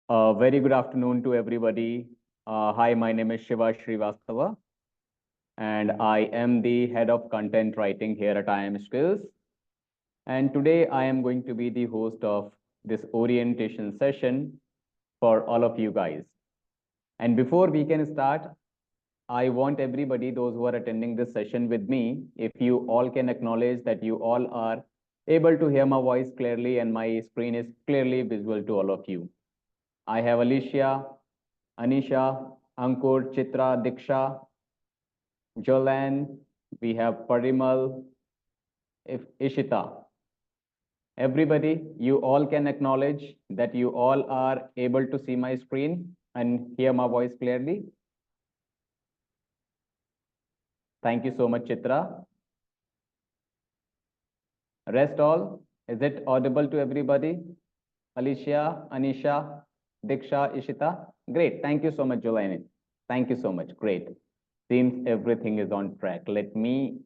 Very good afternoon to everybody. Hi, my name is Shiva Srivastava, and I am the head of content writing here at IIM Skills. And today I am going to be the host of this orientation session for all of you guys. And before we can start, I want everybody, those who are attending this session with me, if you all can acknowledge that you all are able to hear my voice clearly and my screen is clearly visible to all of you. I have Alicia, Anisha, Ankur, Chitra, Diksha, Jolan, we have Parimal, Ishita. Everybody, you all can acknowledge that you all are able to see my screen and hear my voice clearly. Thank you so much, Chitra. Rest all, is it audible to everybody? Alicia, Anisha, Diksha, Ishita. Great. Thank you so much, Jolan. Thank you so much. Great. Seems everything is on track. Let me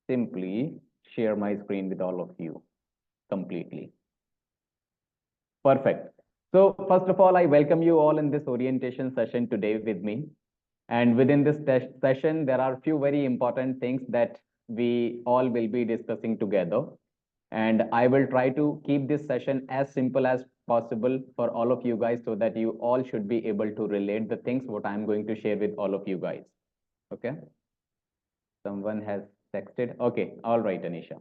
simply share my screen with all of you completely. Perfect. So first of all, I welcome you all in this orientation session today with me. And within this session, there are a few very important things that we all will be discussing together. And I will try to keep this session as simple as possible for all of you guys so that you all should be able to relate the things what I'm going to share with all of you guys. Okay. Someone has texted. Okay. All right, Anisha.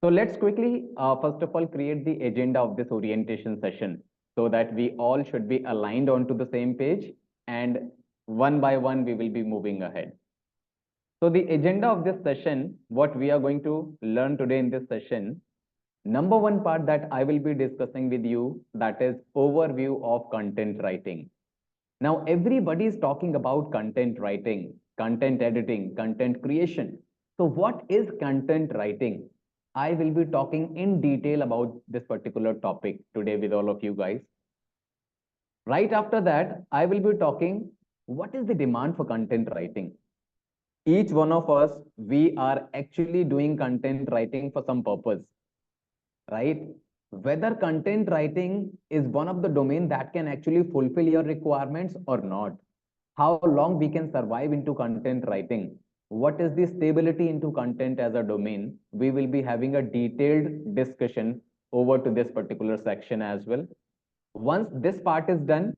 So let's quickly, first of all, create the agenda of this orientation session so that we all should be aligned onto the same page and one by one we will be moving ahead. So the agenda of this session, what we are going to learn today in this session, number one part that I will be discussing with you, that is overview of content writing. Now, everybody is talking about content writing, content editing, content creation. So what is content writing? I will be talking in detail about this particular topic today with all of you guys. Right after that, I will be talking what is the demand for content writing. Each one of us, we are actually doing content writing for some purpose, right? Whether content writing is one of the domain that can actually fulfill your requirements or not. How long we can survive into content writing. What is the stability into content as a domain? We will be having a detailed discussion over to this particular section as well. Once this part is done,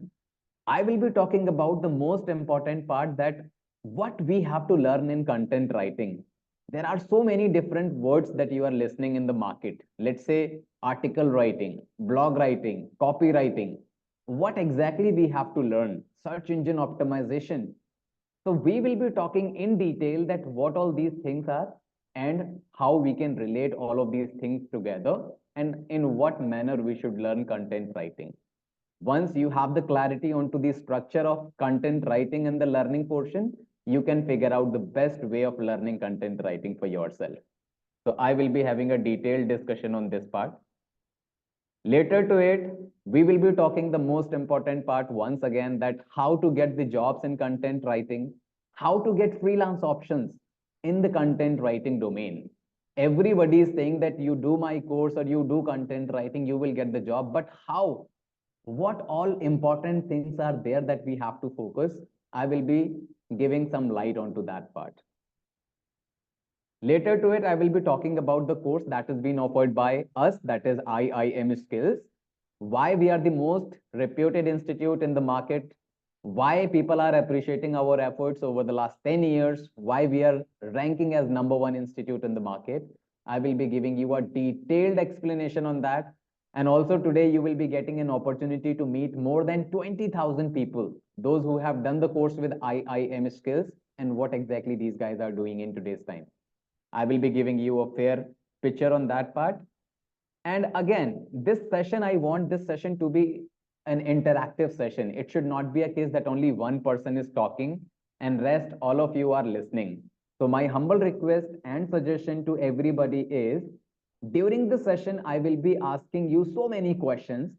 I will be talking about the most important part, that what we have to learn in content writing. There are so many different words that you are listening in the market. Let's say article writing, blog writing, copywriting. What exactly we have to learn? Search engine optimization. So we will be talking in detail that what all these things are and how we can relate all of these things together and in what manner we should learn content writing. Once you have the clarity onto the structure of content writing and the learning portion, you can figure out the best way of learning content writing for yourself. So I will be having a detailed discussion on this part. Later to it, we will be talking the most important part once again, that how to get the jobs in content writing, how to get freelance options in the content writing domain. Everybody is saying that you do my course or you do content writing, you will get the job. But how? What all important things are there that we have to focus? I will be giving some light onto that part. Later to it, I will be talking about the course that has been offered by us, that is IIM Skills. Why we are the most reputed institute in the market, why people are appreciating our efforts over the last 10 years, why we are ranking as #1 institute in the market. I will be giving you a detailed explanation on that. And also today, you will be getting an opportunity to meet more than 20,000 people, those who have done the course with IIM Skills, and what exactly these guys are doing in today's time. I will be giving you a fair picture on that part. And again, this session, I want this session to be an interactive session. It should not be a case that only one person is talking and rest all of you are listening. So my humble request and suggestion to everybody is, during the session, I will be asking you so many questions.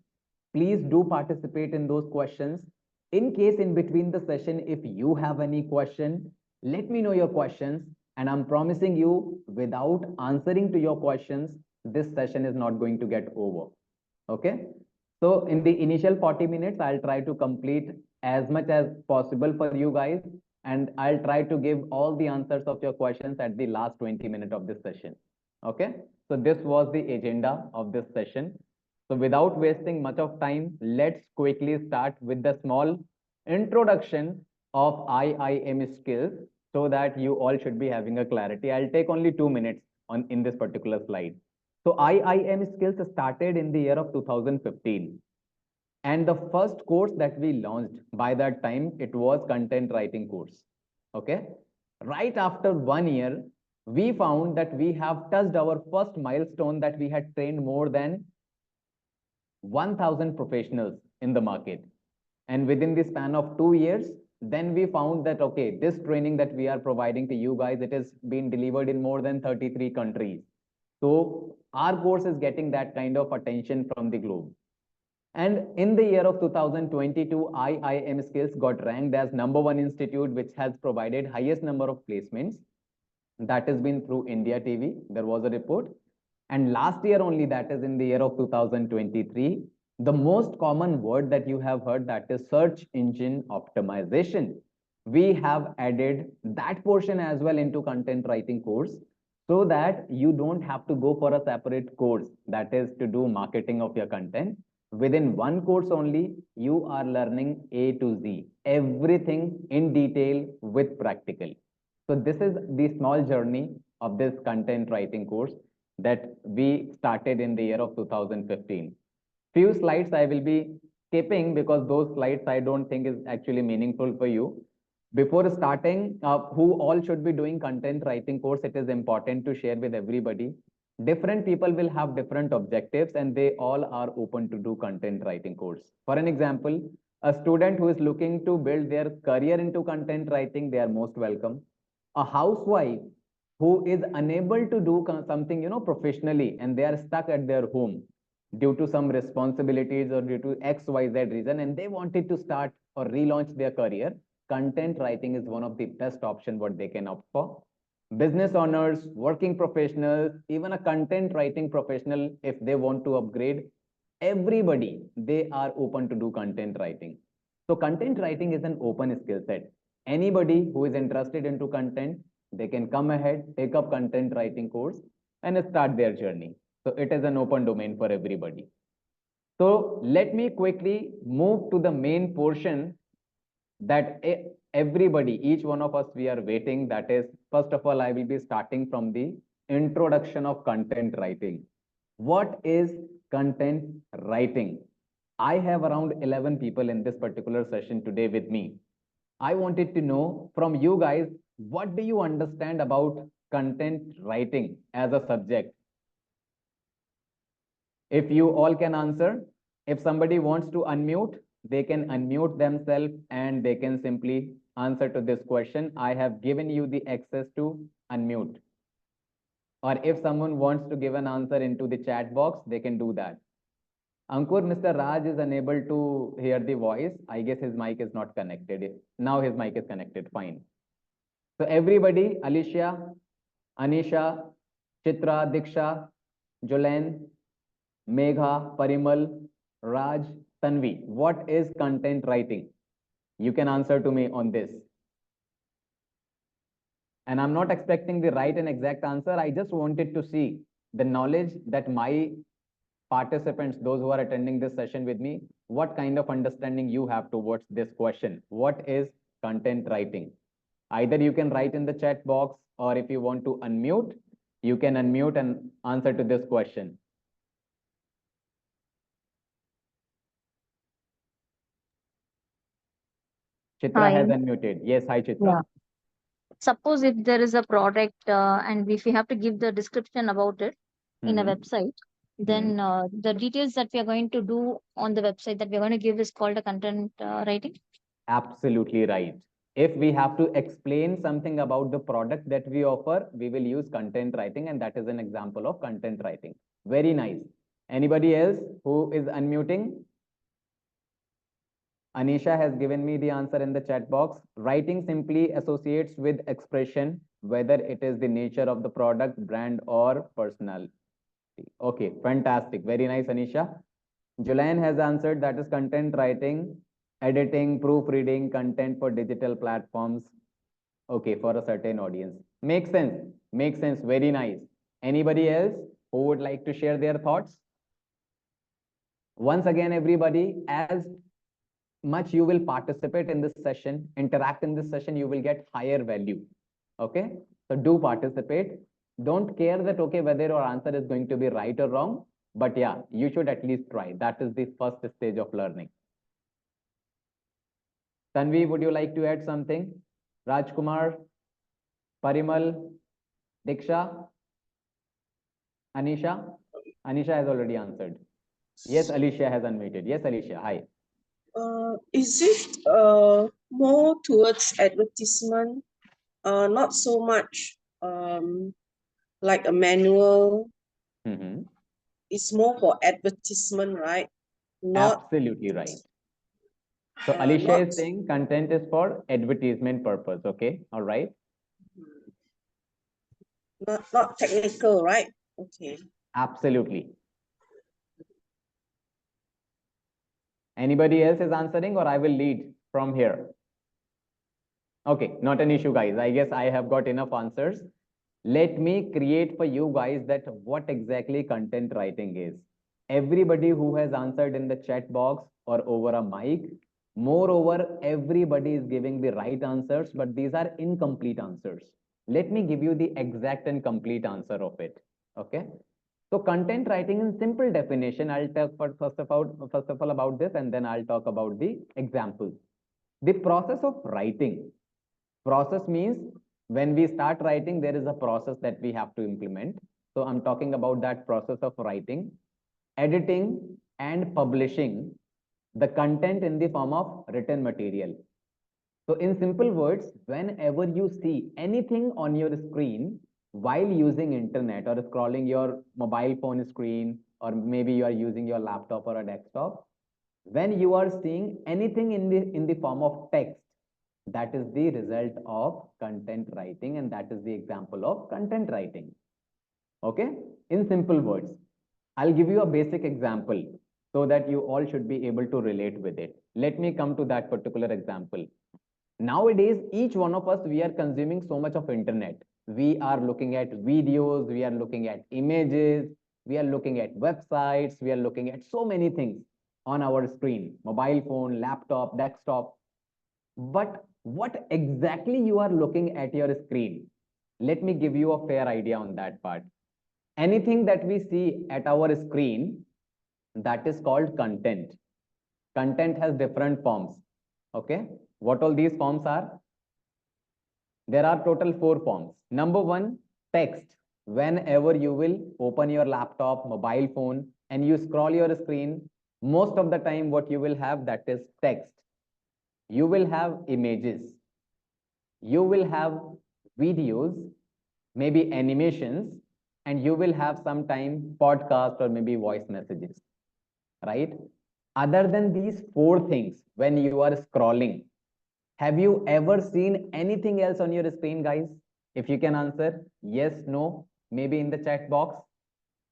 Please do participate in those questions. In case in between the session, if you have any question, let me know your questions. And I'm promising you, without answering to your questions, this session is not going to get over. Okay. So in the initial 40 minutes, I'll try to complete as much as possible for you guys, and I'll try to give all the answers of your questions at the last 20 minutes of this session. Okay, so this was the agenda of this session. So without wasting much of time, let's quickly start with the small introduction of IIM skills so that you all should be having a clarity. I'll take only 2 minutes on in this particular slide. So IIM skills started in the year of 2015. And the first course that we launched by that time, it was content writing course. Okay. Right after 1 year, we found that we have touched our first milestone, that we had trained more than 1,000 professionals in the market. And within the span of 2 years, then we found that, okay, this training that we are providing to you guys, it has been delivered in more than 33 countries. So our course is getting that kind of attention from the globe. And in the year of 2022, IIM Skills got ranked as #1 institute which has provided highest number of placements. That has been through India TV. There was a report. And last year only, that is in the year of 2023, the most common word that you have heard, that is search engine optimization. We have added that portion as well into content writing course, so that you don't have to go for a separate course, that is to do marketing of your content. Within one course only, you are learning A to Z, everything in detail with practical. So this is the small journey of this content writing course that we started in the year of 2015. Few slides I will be skipping because those slides I don't think is actually meaningful for you. Before starting, who all should be doing content writing course, it is important to share with everybody. Different people will have different objectives, and they all are open to do content writing course. For an example, a student who is looking to build their career into content writing, they are most welcome. A housewife who is unable to do something, professionally, and they are stuck at their home due to some responsibilities or due to XYZ reason, and they wanted to start or relaunch their career, content writing is one of the best option what they can opt for. Business owners, working professionals, even a content writing professional, if they want to upgrade, everybody, they are open to do content writing. So content writing is an open skill set. Anybody who is interested into content, they can come ahead, take up content writing course and start their journey. So it is an open domain for everybody. So let me quickly move to the main portion that everybody, each one of us, we are waiting. That is, first of all, I will be starting from the introduction of content writing. What is content writing? I have around 11 people in this particular session today with me. I wanted to know from you guys, what do you understand about content writing as a subject? If you all can answer, if somebody wants to unmute, they can unmute themselves and they can simply answer to this question. I have given you the access to unmute. Or if someone wants to give an answer into the chat box, they can do that. Ankur, Mr. Raj is unable to hear the voice. I guess his mic is not connected. Now his mic is connected. Fine. So everybody, Alicia, Anisha, Chitra, Diksha, Jolen, Megha, Parimal, Raj, Tanvi, what is content writing? You can answer to me on this. And I'm not expecting the right and exact answer. I just wanted to see the knowledge that my participants, those who are attending this session with me, what kind of understanding you have towards this question. What is content writing? Either you can write in the chat box, or if you want to unmute, you can unmute and answer to this question. Chitra has unmuted. Yes, hi Chitra. Yeah. Suppose if there is a product and if we have to give the description about it in a website, then the details that we are going to do on the website that we are going to give is called a content writing. Absolutely right. If we have to explain something about the product that we offer, we will use content writing, and that is an example of content writing. Very nice. Anybody else who is unmuting? Anisha has given me the answer in the chat box. Writing simply associates with expression, whether it is the nature of the product, brand, or personality. Okay, fantastic. Very nice, Anisha. Julian has answered that is content writing, editing, proofreading, content for digital platforms. Okay, for a certain audience. Makes sense. Makes sense. Very nice. Anybody else who would like to share their thoughts? Once again, everybody, as much you will participate in this session, interact in this session, you will get higher value. Okay, so do participate. Don't care that, okay, whether your answer is going to be right or wrong, but yeah, you should at least try. That is the first stage of learning. Tanvi, would you like to add something? Rajkumar, Parimal, Diksha, Anisha? Anisha has already answered. Yes, Alicia has unmuted. Yes, Alicia, hi. Is it more towards advertisement? Not so much like a manual. It's more for advertisement, right? Not Absolutely right. So uh, Alicia not is saying content is for advertisement purpose. Okay, all right. not technical, right? Okay. Absolutely. Anybody else is answering, or I will lead from here? Okay, not an issue, guys. I guess I have got enough answers. Let me create for you guys that what exactly content writing is. Everybody who has answered in the chat box or over a mic, moreover, everybody is giving the right answers, but these are incomplete answers. Let me give you the exact and complete answer of it. Okay. So content writing in simple definition, I'll talk first of all about this, and then I'll talk about the examples. The process of writing. Process means when we start writing, there is a process that we have to implement. So I'm talking about that process of writing, editing, and publishing the content in the form of written material. So in simple words, whenever you see anything on your screen while using internet or scrolling your mobile phone screen, or maybe you are using your laptop or a desktop, when you are seeing anything in the form of text, that is the result of content writing, and that is the example of content writing. Okay, in simple words, I'll give you a basic example so that you all should be able to relate with it. Let me come to that particular example. Nowadays, each one of us, we are consuming so much of internet. We are looking at videos, we are looking at images, we are looking at websites, we are looking at so many things on our screen, mobile phone, laptop, desktop. But what exactly you are looking at your screen? Let me give you a fair idea on that part. Anything that we see at our screen, that is called content. Content has different forms. Okay, what all these forms are? There are total 4 forms. Number one, text. Whenever you will open your laptop, mobile phone, and you scroll your screen, most of the time what you will have, that is text. You will have images. You will have videos, maybe animations, and you will have sometime podcast or maybe voice messages, right? Other than these 4 things, when you are scrolling, have you ever seen anything else on your screen, guys? If you can answer yes, no, maybe in the chat box.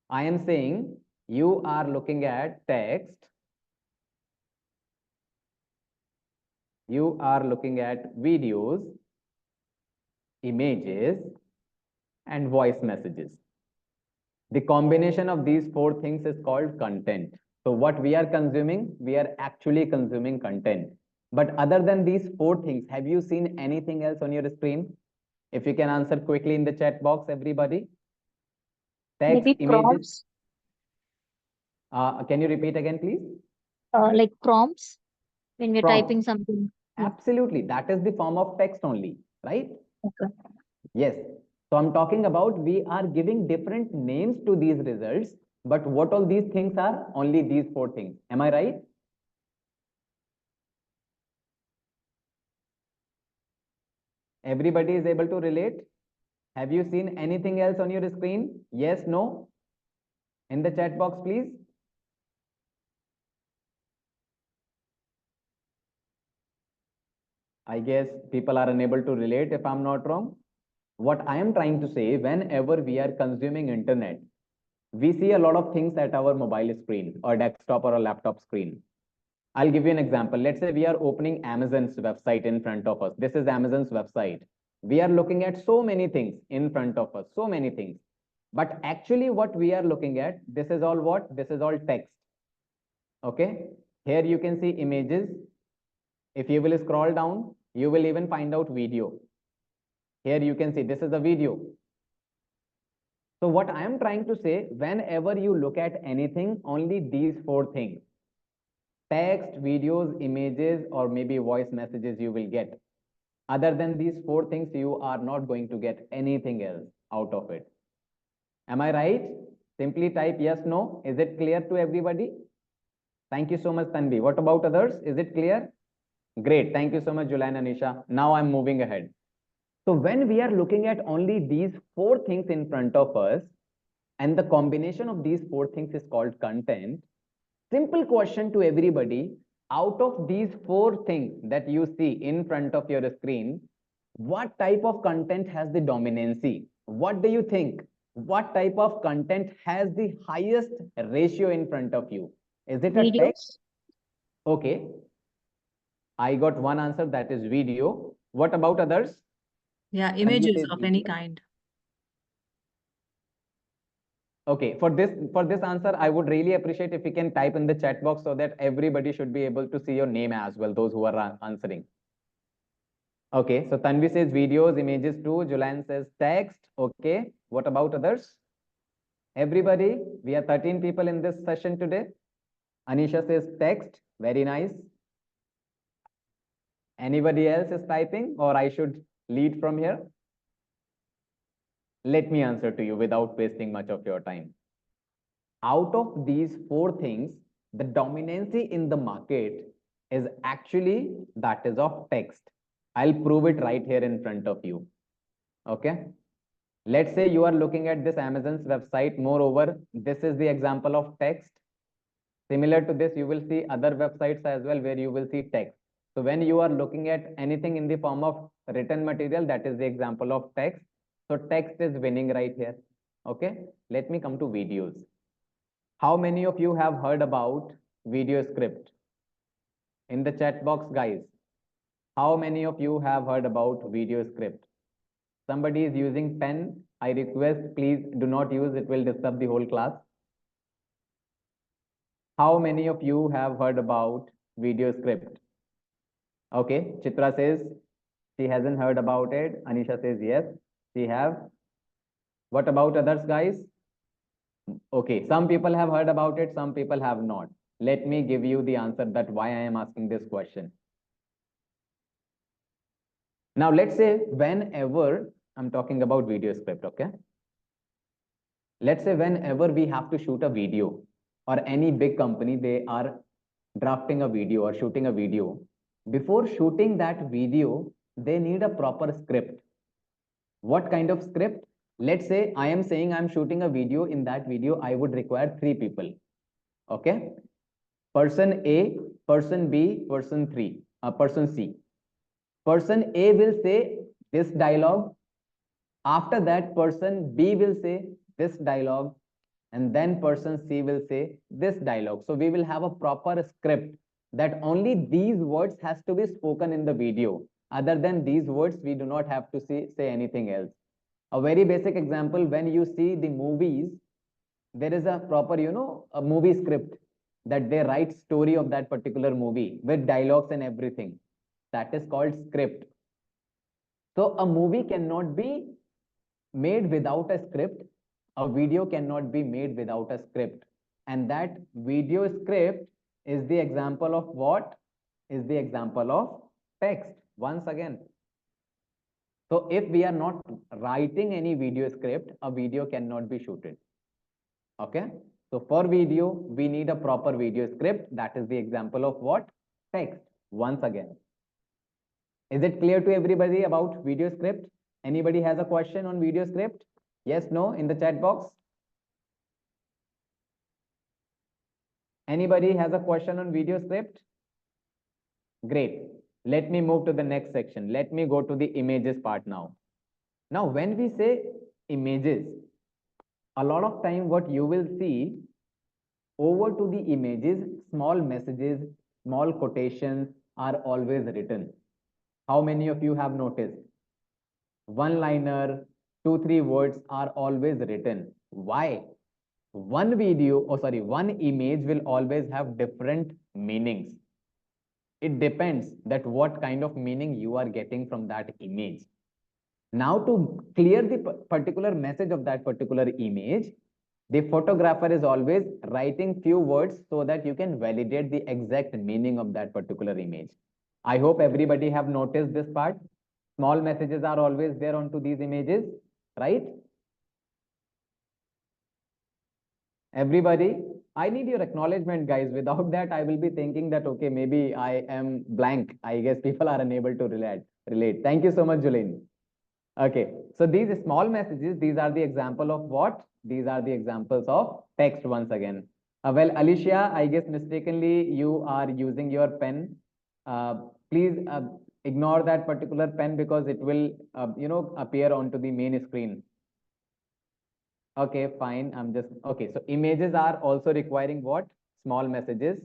I am saying you are looking at text, you are looking at videos, images, and voice messages. The combination of these 4 things is called content. So what we are consuming, we are actually consuming content. But other than these 4 things, have you seen anything else on your screen? If you can answer quickly in the chat box, everybody. Text, Maybe images. prompts, Can you repeat again, please? like prompts when we're Prompt. typing something. Yeah. Absolutely. That is the form of text only, right? Okay. Yes. So I'm talking about we are giving different names to these results, but what all these things are? Only these 4 things. Am I right? Everybody is able to relate? Have you seen anything else on your screen? Yes, no? In the chat box, please. I guess people are unable to relate if I'm not wrong. What I am trying to say, whenever we are consuming internet, We see a lot of things at our mobile screen or desktop or a laptop screen. I'll give you an example. Let's say we are opening Amazon's website in front of us. This is Amazon's website. We are looking at so many things in front of us, so many things. But actually what we are looking at, this is all what? This is all text. Okay. Here you can see images. If you will scroll down, you will even find out video. Here you can see this is a video. So what I am trying to say, whenever you look at anything, only these four things, text, videos, images, or maybe voice messages you will get. Other than these four things, you are not going to get anything else out of it. Am I right? Simply type yes, no. Is it clear to everybody? Thank you so much, Tanvi. What about others? Is it clear? Great. Thank you so much, Julian and Anisha. Now I'm moving ahead. So when we are looking at only these four things in front of us, and the combination of these four things is called content, simple question to everybody, out of these four things that you see in front of your screen, what type of content has the dominancy? What do you think? What type of content has the highest ratio in front of you? Is it a text? Okay. I got one answer, that is video. What about others? Yeah, Tanvi images says of any video. kind. Okay, for this answer, I would really appreciate if you can type in the chat box so that everybody should be able to see your name as well, those who are answering. Okay, so Tanvi says videos, images too. Julian says text. Okay, what about others? Everybody, we are 13 people in this session today. Anisha says text. Very nice. Anybody else is typing, or I should lead from here? Let me answer to you without wasting much of your time. Out of these four things, the dominancy in the market is actually that is of text. I'll prove it right here in front of you. Okay. Let's say you are looking at this Amazon's website. Moreover, this is the example of text. Similar to this, you will see other websites as well where you will see text. So when you are looking at anything in the form of written material, that is the example of text. So text is winning right here. Okay. Let me come to videos. How many of you have heard about video script? In the chat box, guys. How many of you have heard about video script? Somebody is using pen. I request, please do not use, it will disturb the whole class. How many of you have heard about video script? Okay, Chitra says she hasn't heard about it. Anisha says yes, she have. What about others, guys? Okay, some people have heard about it, some people have not. Let me give you the answer that why I am asking this question. Now, let's say whenever I'm talking about video script, okay? Let's say whenever we have to shoot a video, or any big company, they are drafting a video or shooting a video. Before shooting that video, they need a proper script. What kind of script? Let's say I am saying I'm shooting a video. In that video, I would require three people. Okay. Person A, person B, person C. Person A will say this dialogue. After that, person B will say this dialogue. And then person C will say this dialogue. So we will have a proper script that only these words has to be spoken in the video. Other than these words, we do not have to say anything else. A very basic example, when you see the movies, there is a proper, a movie script that they write story of that particular movie with dialogues and everything. That is called script. So a movie cannot be made without a script. A video cannot be made without a script. And that video script is the example of what? Is the example of text. Once again. So if we are not writing any video script, a video cannot be shooted. Okay. So for video, we need a proper video script. That is the example of what? Text. Once again. Is it clear to everybody about video script? Anybody has a question on video script? Yes, no, in the chat box? Anybody has a question on video script? Great. Let me move to the next section. Let me go to the images part now. Now, when we say images, a lot of time what you will see over to the images, small messages, small quotations are always written. How many of you have noticed? One liner, two, three words are always written. Why? One image will always have different meanings. It depends that what kind of meaning you are getting from that image. Now, to clear the particular message of that particular image, the photographer is always writing few words so that you can validate the exact meaning of that particular image. I hope everybody have noticed this part. Small messages are always there onto these images, right? Everybody, I need your acknowledgement, guys. Without that, I will be thinking that, okay, maybe I am blank. I guess people are unable to relate. Thank you so much, Julene. Okay, so these small messages, these are the example of what? These are the examples of text once again. Well, Alicia, I guess mistakenly you are using your pen. Please ignore that particular pen because it will, appear onto the main screen. Okay, fine. Okay. So images are also requiring what? Small messages.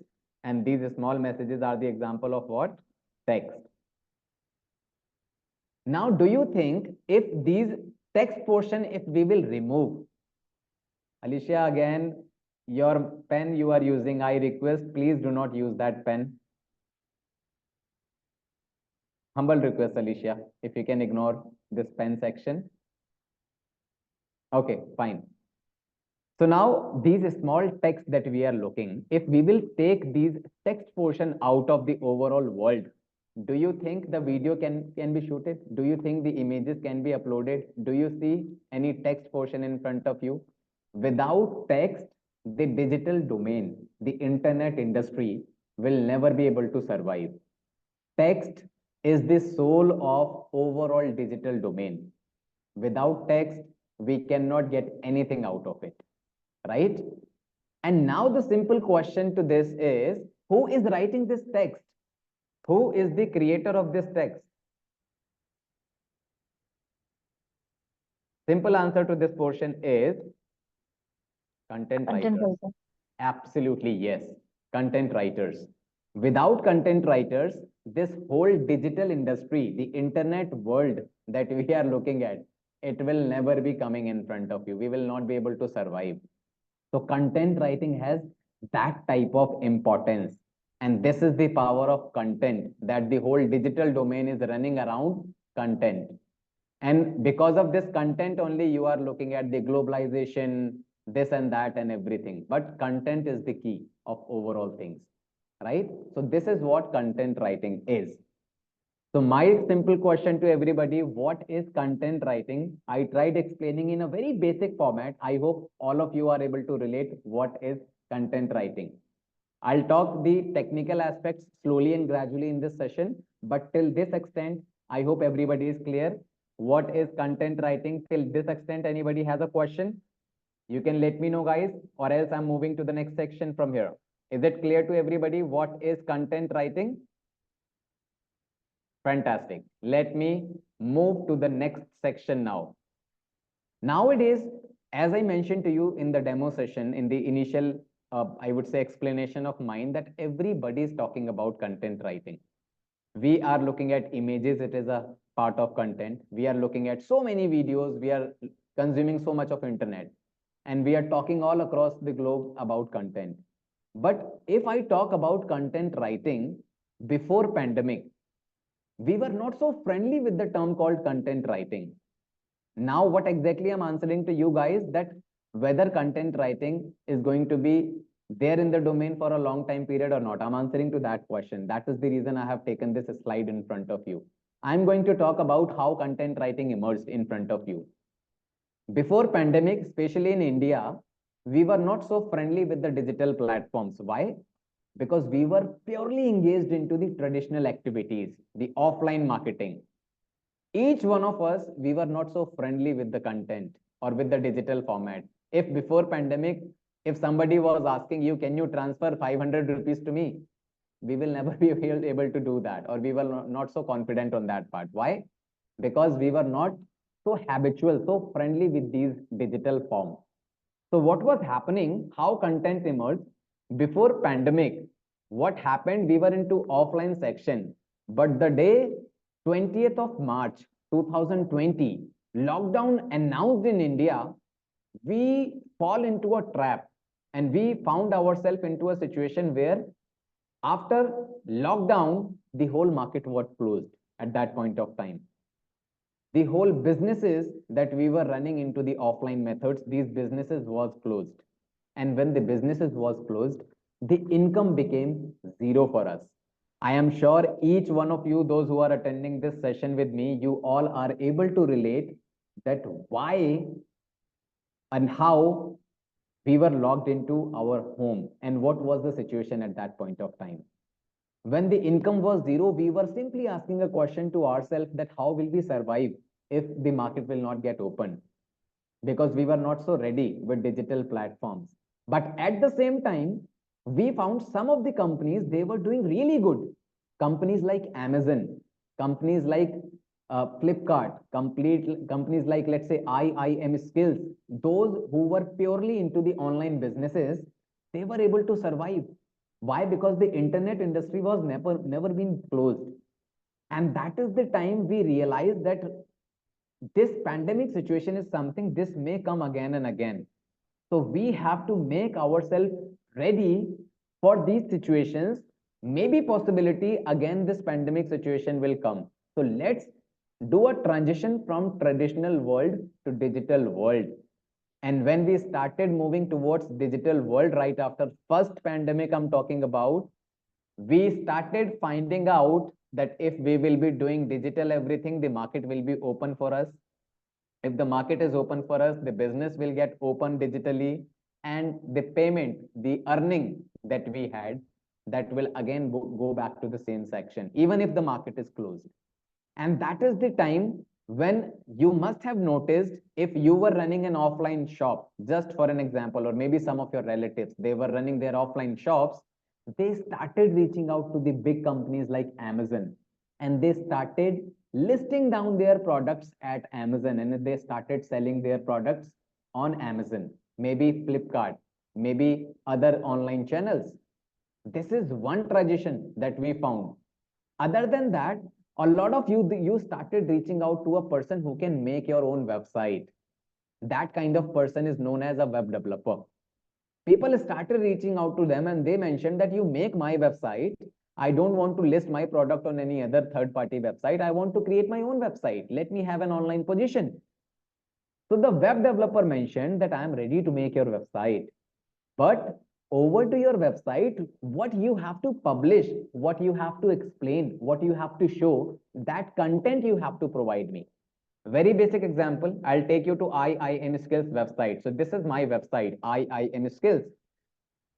And these small messages are the example of what? Text. Now, do you think if these text portion, if we will remove, Alicia, again, your pen you are using, I request, please do not use that pen. Humble request, Alicia, if you can ignore this pen section. Okay, fine. So now these small text that we are looking, if we will take these text portion out of the overall world, do you think the video can be shooted? Do you think the images can be uploaded? Do you see any text portion in front of you? Without text, the digital domain, the internet industry will never be able to survive. Text is the soul of overall digital domain. Without text, we cannot get anything out of it, right? And now the simple question to this is, who is writing this text? Who is the creator of this text? Simple answer to this portion is content writers. Absolutely, yes. Content writers. Without content writers, this whole digital industry, the internet world that we are looking at, it will never be coming in front of you. We will not be able to survive. So content writing has that type of importance. And this is the power of content, that the whole digital domain is running around content. And because of this content only, you are looking at the globalization, this and that and everything. But content is the key of overall things, right? So this is what content writing is. So my simple question to everybody, what is content writing? I tried explaining in a very basic format. I hope all of you are able to relate what is content writing. I'll talk the technical aspects slowly and gradually in this session, but till this extent, I hope everybody is clear. What is content writing? Till this extent, anybody has a question? You can let me know, guys, or else I'm moving to the next section from here. Is it clear to everybody what is content writing? Fantastic. Let me move to the next section now. Nowadays, as I mentioned to you in the demo session, in the initial, I would say, explanation of mine, that everybody is talking about content writing. We are looking at images, it is a part of content. We are looking at so many videos, we are consuming so much of internet, and we are talking all across the globe about content. But if I talk about content writing, before pandemic, we were not so friendly with the term called content writing. Now, what exactly I'm answering to you guys, that whether content writing is going to be there in the domain for a long time period or not, I'm answering to that question. That is the reason I have taken this slide in front of you. I'm going to talk about how content writing emerged in front of you. Before pandemic, especially in India, we were not so friendly with the digital platforms. Why? Because we were purely engaged into the traditional activities, the offline marketing. Each one of us, we were not so friendly with the content or with the digital format. If before pandemic, if somebody was asking you, can you transfer 500 rupees to me? We will never be able to do that, or we were not so confident on that part. Why? Because we were not so habitual, so friendly with these digital forms. So what was happening, how content emerged before pandemic? What happened? We were into offline section, but the day 20th of March 2020, lockdown announced in India, we fall into a trap and we found ourselves into a situation where after lockdown, the whole market was closed at that point of time. The whole businesses that we were running into the offline methods, these businesses was closed. And when the businesses was closed, the income became zero for us. I am sure each one of you, those who are attending this session with me, you all are able to relate that why and how we were locked into our home and what was the situation at that point of time. When the income was zero, we were simply asking a question to ourselves that how will we survive if the market will not get open? Because we were not so ready with digital platforms. But at the same time, we found some of the companies, they were doing really good. Companies like Amazon, companies like Flipkart, companies like, let's say, IIM Skills, those who were purely into the online businesses, they were able to survive. Why? Because the internet industry was never been closed. And that is the time we realized that this pandemic situation is something this may come again and again. So we have to make ourselves ready for these situations. Maybe possibility again this pandemic situation will come. So let's do a transition from traditional world to digital world. And when we started moving towards digital world right after first pandemic I'm talking about, we started finding out that if we will be doing digital everything, the market will be open for us. If the market is open for us, the business will get open digitally, and the payment, the earning that we had, that will again go back to the same section, even if the market is closed. And that is the time when you must have noticed, if you were running an offline shop, just for an example, or maybe some of your relatives, they were running their offline shops, they started reaching out to the big companies like Amazon, and they started listing down their products at Amazon, and they started selling their products on Amazon, maybe Flipkart, maybe other online channels. This is one tradition that we found. Other than that, a lot of you started reaching out to a person who can make your own website. That kind of person is known as a web developer. People started reaching out to them and they mentioned that you make my website. I don't want to list my product on any other third-party website. I want to create my own website. Let me have an online position. So the web developer mentioned that I am ready to make your website. But over to your website, what you have to publish, what you have to explain, what you have to show, that content you have to provide me. Very basic example, I'll take you to IIM Skills website. So this is my website, IIM Skills.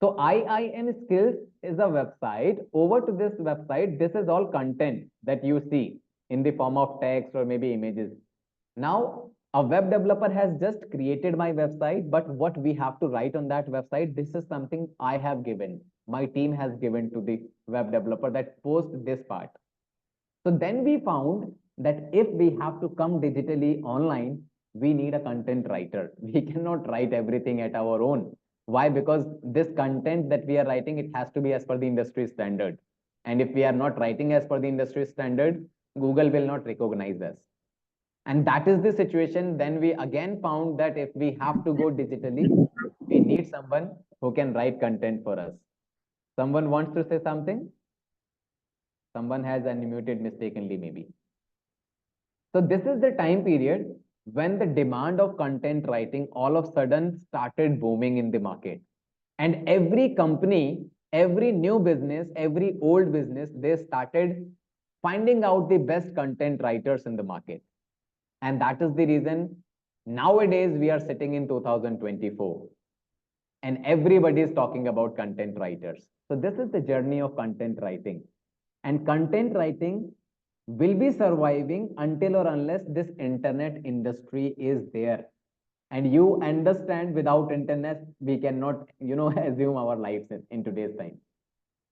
So IIM Skills is a website. Over to this website, this is all content that you see in the form of text or maybe images. Now, a web developer has just created my website, but what we have to write on that website, this is something I have given. My team has given to the web developer that post this part. So then we found that if we have to come digitally online, we need a content writer. We cannot write everything at our own. Why? Because this content that we are writing, it has to be as per the industry standard. And if we are not writing as per the industry standard, Google will not recognize us. And that is the situation. Then we again found that if we have to go digitally, we need someone who can write content for us. Someone wants to say something? Someone has unmuted mistakenly, maybe. So this is the time period when the demand of content writing all of a sudden started booming in the market. And every company, every new business, every old business, they started finding out the best content writers in the market. And that is the reason nowadays we are sitting in 2024 and everybody is talking about content writers. So this is the journey of content writing. And content writing will be surviving until or unless this internet industry is there. And you understand, without internet, we cannot, assume our lives in today's time.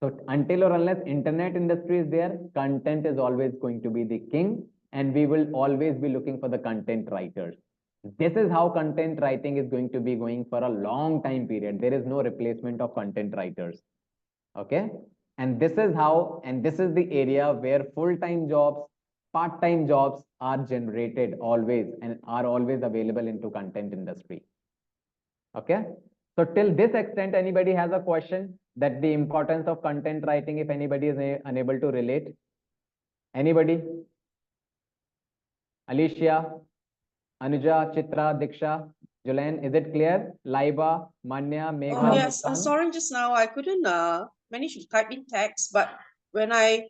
So until or unless internet industry is there, content is always going to be the king, and we will always be looking for the content writers. This is how content writing is going to be going for a long time period. There is no replacement of content writers. Okay. And this is how, and this is the area where full-time jobs, part-time jobs are generated always and are always available into content industry. Okay. So till this extent, anybody has a question that the importance of content writing, if anybody is unable to relate? Anybody? Alicia, Anuja, Chitra, Diksha, Julen, is it clear? Laiba, Manya, Oh Megha, yes, Muskan? sorry, just now I couldn't manage to type in text, but when I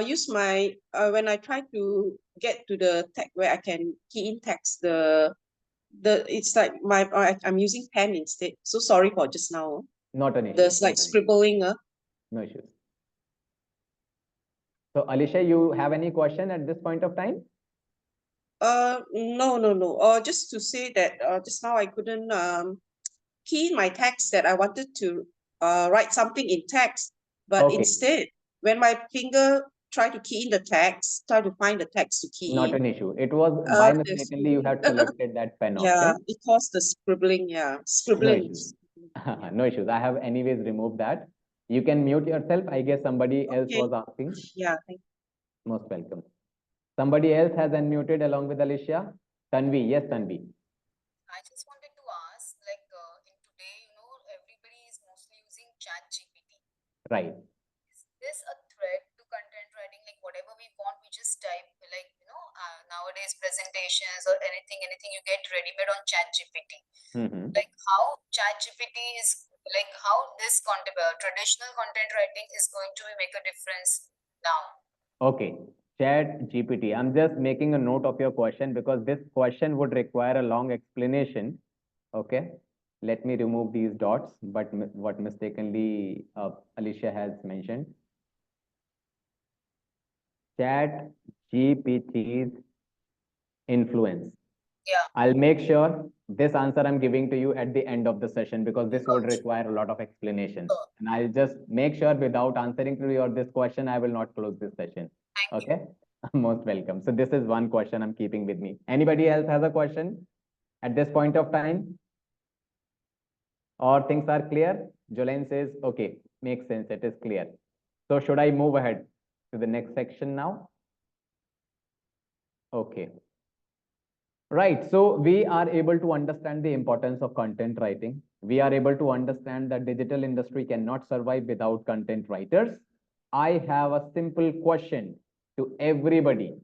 use my when I try to get to the text where I can key in text, the it's like I'm using pen instead. So sorry for just now. Not an issue. There's like scribbling. No issues. So Alicia, you have any question at this point of time? No. Just to say that just now I couldn't key in my text that I wanted to write something in text, but Okay. instead, when my finger try to key in the text, try to find the text to key Not in. an issue. It was by The mistakenly you had scribbling. selected that pen Yeah, option. it caused the scribbling. Yeah, No scribbling. issues. No issues. I have anyways removed that. You can mute yourself. I guess somebody else Okay. was asking. Yeah, thank Most welcome. Somebody else has unmuted along with Alicia. Tanvi. Yes, Tanvi. I just wanted to ask, like in today, everybody is mostly using ChatGPT. Right. Is this a threat to content writing? Like whatever we want, we just type, like nowadays presentations or anything you get ready-made on ChatGPT. Like how ChatGPT is, like how this traditional content writing is going to make a difference now. Okay. Chat GPT. I'm just making a note of your question because this question would require a long explanation. Okay. Let me remove these dots, but what mistakenly Alicia has mentioned. Chat GPT's influence. Yeah. I'll make sure this answer I'm giving to you at the end of the session because this would require a lot of explanation. And I'll just make sure without answering to your this question, I will not close this session. Okay. Most welcome. So this is one question I'm keeping with me. Anybody else has a question at this point of time? Or things are clear? Jolene says, okay, makes sense. It is clear. So should I move ahead to the next section now? Okay. Right. So we are able to understand the importance of content writing. We are able to understand that digital industry cannot survive without content writers. I have a simple question to everybody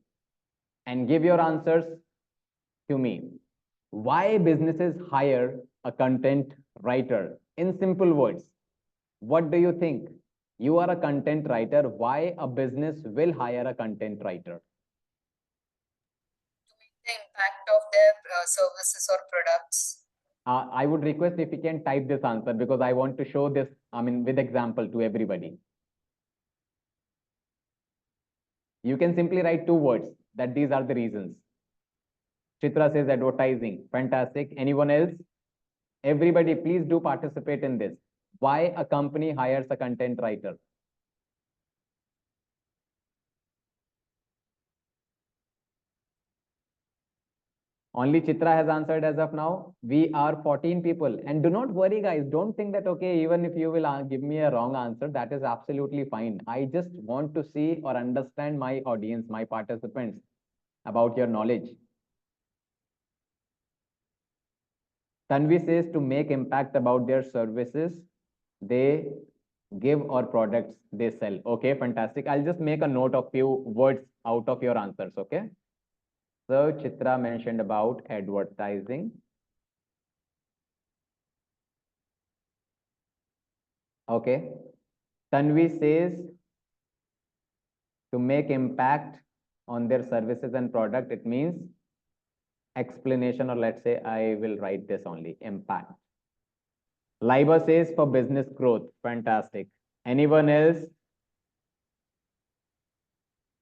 and give your answers to me. Why businesses hire a content writer? In simple words, what do you think? You are a content writer. Why a business will hire a content writer? The impact of their services or products. I would request if you can type this answer because I want to show this, with example to everybody. You can simply write 2 words that these are the reasons. Chitra says advertising. Fantastic. Anyone else? Everybody, please do participate in this. Why a company hires a content writer? Only Chitra has answered as of now. We are 14 people. And do not worry, guys. Don't think that, okay, even if you will give me a wrong answer, that is absolutely fine. I just want to see or understand my audience, my participants about your knowledge. Tanvi says to make impact about their services they give or products they sell. Okay, fantastic. I'll just make a note of few words out of your answers. Okay. So Chitra mentioned about advertising. Okay. Tanvi says to make impact on their services and product, it means explanation, or let's say I will write this only, impact. Liba says for business growth. Fantastic. Anyone else?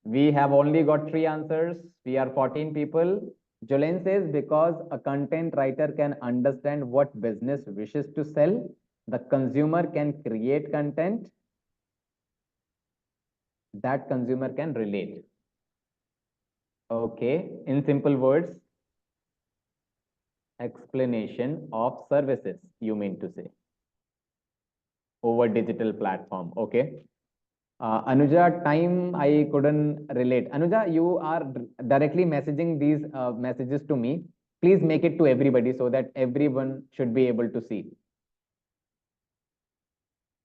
We have only got 3 answers. We are 14 people. Jolene says because a content writer can understand what business wishes to sell, the consumer can create content that consumer can relate. Okay, in simple words, explanation of services, you mean to say, over digital platform. Okay. Anuja, time I couldn't relate. Anuja, you are directly messaging these messages to me. Please make it to everybody so that everyone should be able to see.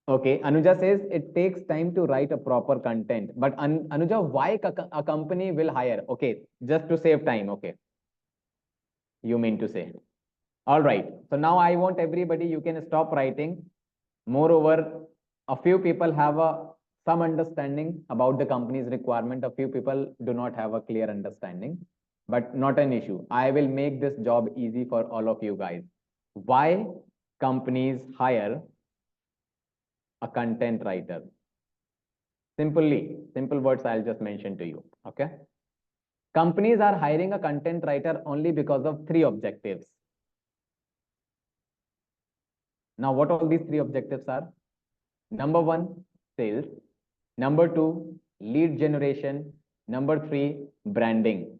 Okay, Anuja says it takes time to write a proper content. But Anuja, why a company will hire? Okay, just to save time. Okay, you mean to say. All right. So now I want everybody, you can stop writing. Moreover, a few people have some understanding about the company's requirement. A few people do not have a clear understanding, but not an issue. I will make this job easy for all of you guys. Why companies hire a content writer? Simple words I'll just mention to you. Okay. Companies are hiring a content writer only because of three objectives. Now, what all these three objectives are? Number one, sales. Number two, lead generation. Number three, branding.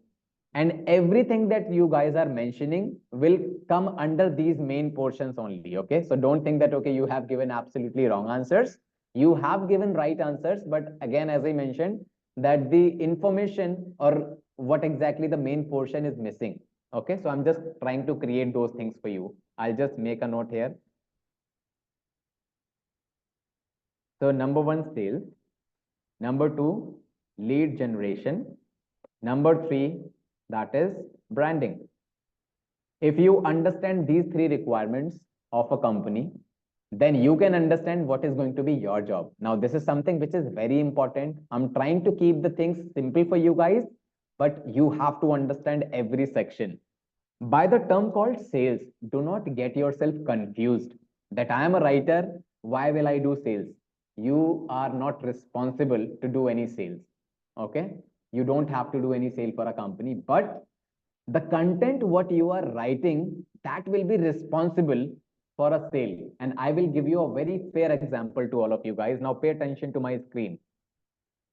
And everything that you guys are mentioning will come under these main portions only. Okay. So don't think that, okay, you have given absolutely wrong answers. You have given right answers. But again, as I mentioned, that the information or what exactly the main portion is missing. Okay. So I'm just trying to create those things for you. I'll just make a note here. So number one, sales. Number two, lead generation. Number three, that is branding. If you understand these three requirements of a company, then you can understand what is going to be your job. Now, this is something which is very important. I'm trying to keep the things simple for you guys, but you have to understand every section. By the term called sales, do not get yourself confused that I am a writer. Why will I do sales? You are not responsible to do any sales. Okay. You don't have to do any sale for a company, but the content what you are writing, that will be responsible for a sale. And I will give you a very fair example to all of you guys. Now pay attention to my screen.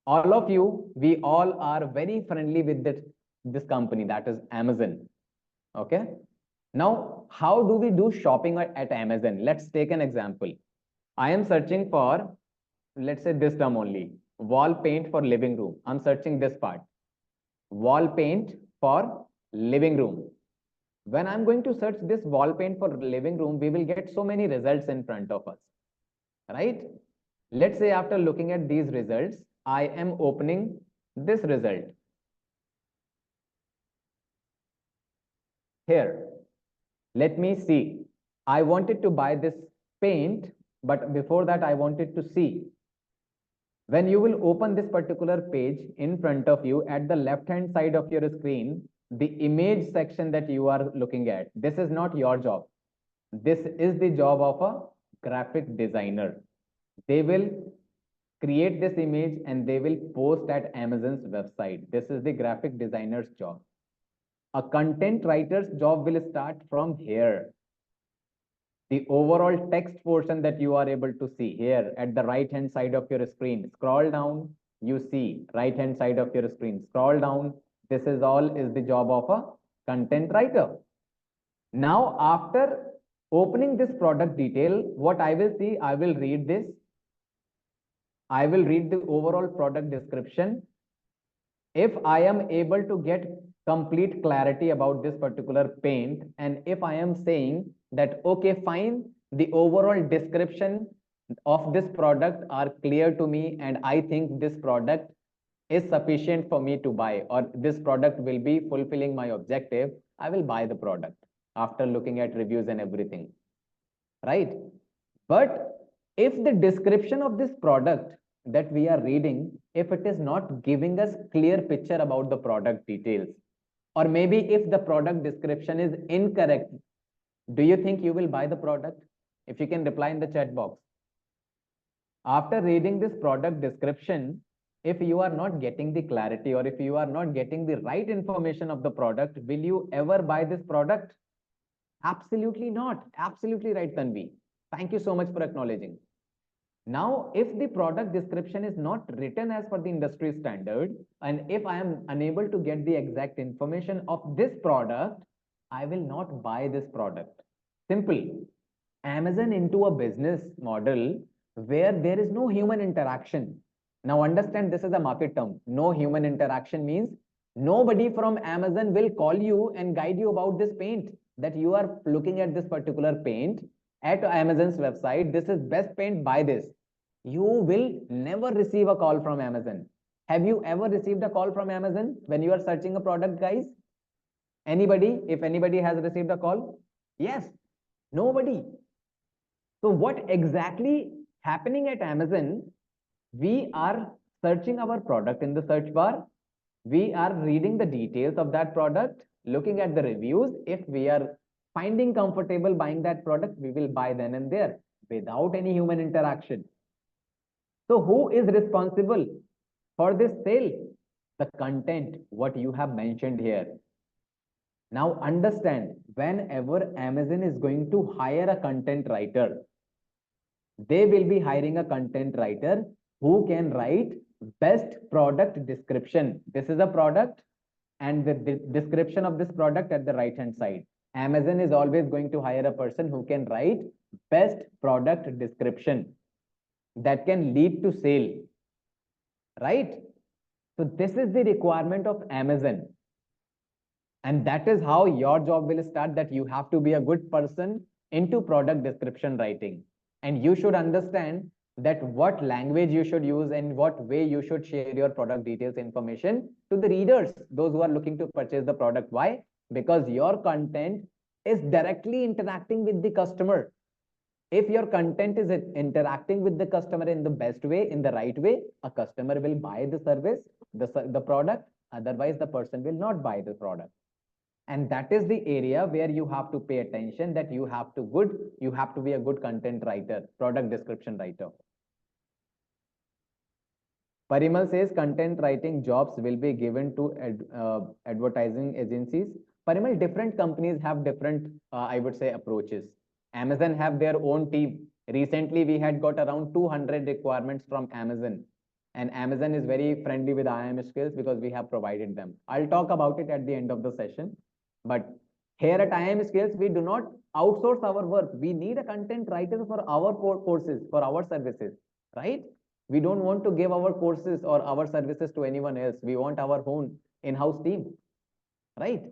All of you, we all are very friendly with this company, that is Amazon. Okay. Now, how do we do shopping at Amazon? Let's take an example. I am searching for, let's say this term only, wall paint for living room. I'm searching this part, wall paint for living room. When I'm going to search this wall paint for living room, we will get so many results in front of us, right? Let's say after looking at these results, I am opening this result. Here, let me see. I wanted to buy this paint, but before that, I wanted to see. When you will open this particular page in front of you, at the left-hand side of your screen, the image section that you are looking at, this is not your job. This is the job of a graphic designer. They will create this image and they will post at Amazon's website. This is the graphic designer's job. A content writer's job will start from here. The overall text portion that you are able to see here at the right hand side of your screen. Scroll down, you see right hand side of your screen. Scroll down. This is all is the job of a content writer. Now, after opening this product detail, what I will see, I will read this. I will read the overall product description. If I am able to get complete clarity about this particular paint, and if I am saying that, okay, fine, the overall description of this product are clear to me, and I think this product is sufficient for me to buy, or this product will be fulfilling my objective, I will buy the product after looking at reviews and everything, right? But if the description of this product that we are reading, if it is not giving us clear picture about the product details, or maybe if the product description is incorrect, do you think you will buy the product? If you can reply in the chat box. After reading this product description, if you are not getting the clarity, or if you are not getting the right information of the product, will you ever buy this product? Absolutely not. Absolutely right, Tanvi. Thank you so much for acknowledging. Now, if the product description is not written as per the industry standard, and if I am unable to get the exact information of this product, I will not buy this product. Simple. Amazon into a business model where there is no human interaction. Now understand, this is a market term. No human interaction means nobody from Amazon will call you and guide you about this paint, that you are looking at this particular paint at Amazon's website. This is best paint, buy this. You will never receive a call from Amazon. Have you ever received a call from Amazon when you are searching a product, guys? Anybody? If anybody has received a call? Yes. Nobody. So what exactly happening at Amazon? We are searching our product in the search bar. We are reading the details of that product, looking at the reviews. If we are finding comfortable buying that product, we will buy then and there without any human interaction. So who is responsible for this sale? The content, what you have mentioned here. Now understand, whenever Amazon is going to hire a content writer, they will be hiring a content writer who can write best product description. This is a product and the description of this product at the right hand side. Amazon is always going to hire a person who can write best product description that can lead to sale, right? So this is the requirement of Amazon. And that is how your job will start, that you have to be a good person into product description writing. And you should understand that what language you should use and what way you should share your product details information to the readers, those who are looking to purchase the product. Why? Because your content is directly interacting with the customer. If your content is interacting with the customer in the best way, in the right way, a customer will buy the service, the product. Otherwise, the person will not buy the product. And that is the area where you have to pay attention, that you have to be a good content writer, product description writer. Parimal says content writing jobs will be given to advertising agencies. Parimal, different companies have different, I would say, approaches. Amazon have their own team. Recently, we had got around 200 requirements from Amazon. And Amazon is very friendly with IIM skills because we have provided them. I'll talk about it at the end of the session. But here at IIM skills, we do not outsource our work. We need a content writer for our courses, for our services, right? We don't want to give our courses or our services to anyone else. We want our own in-house team, right?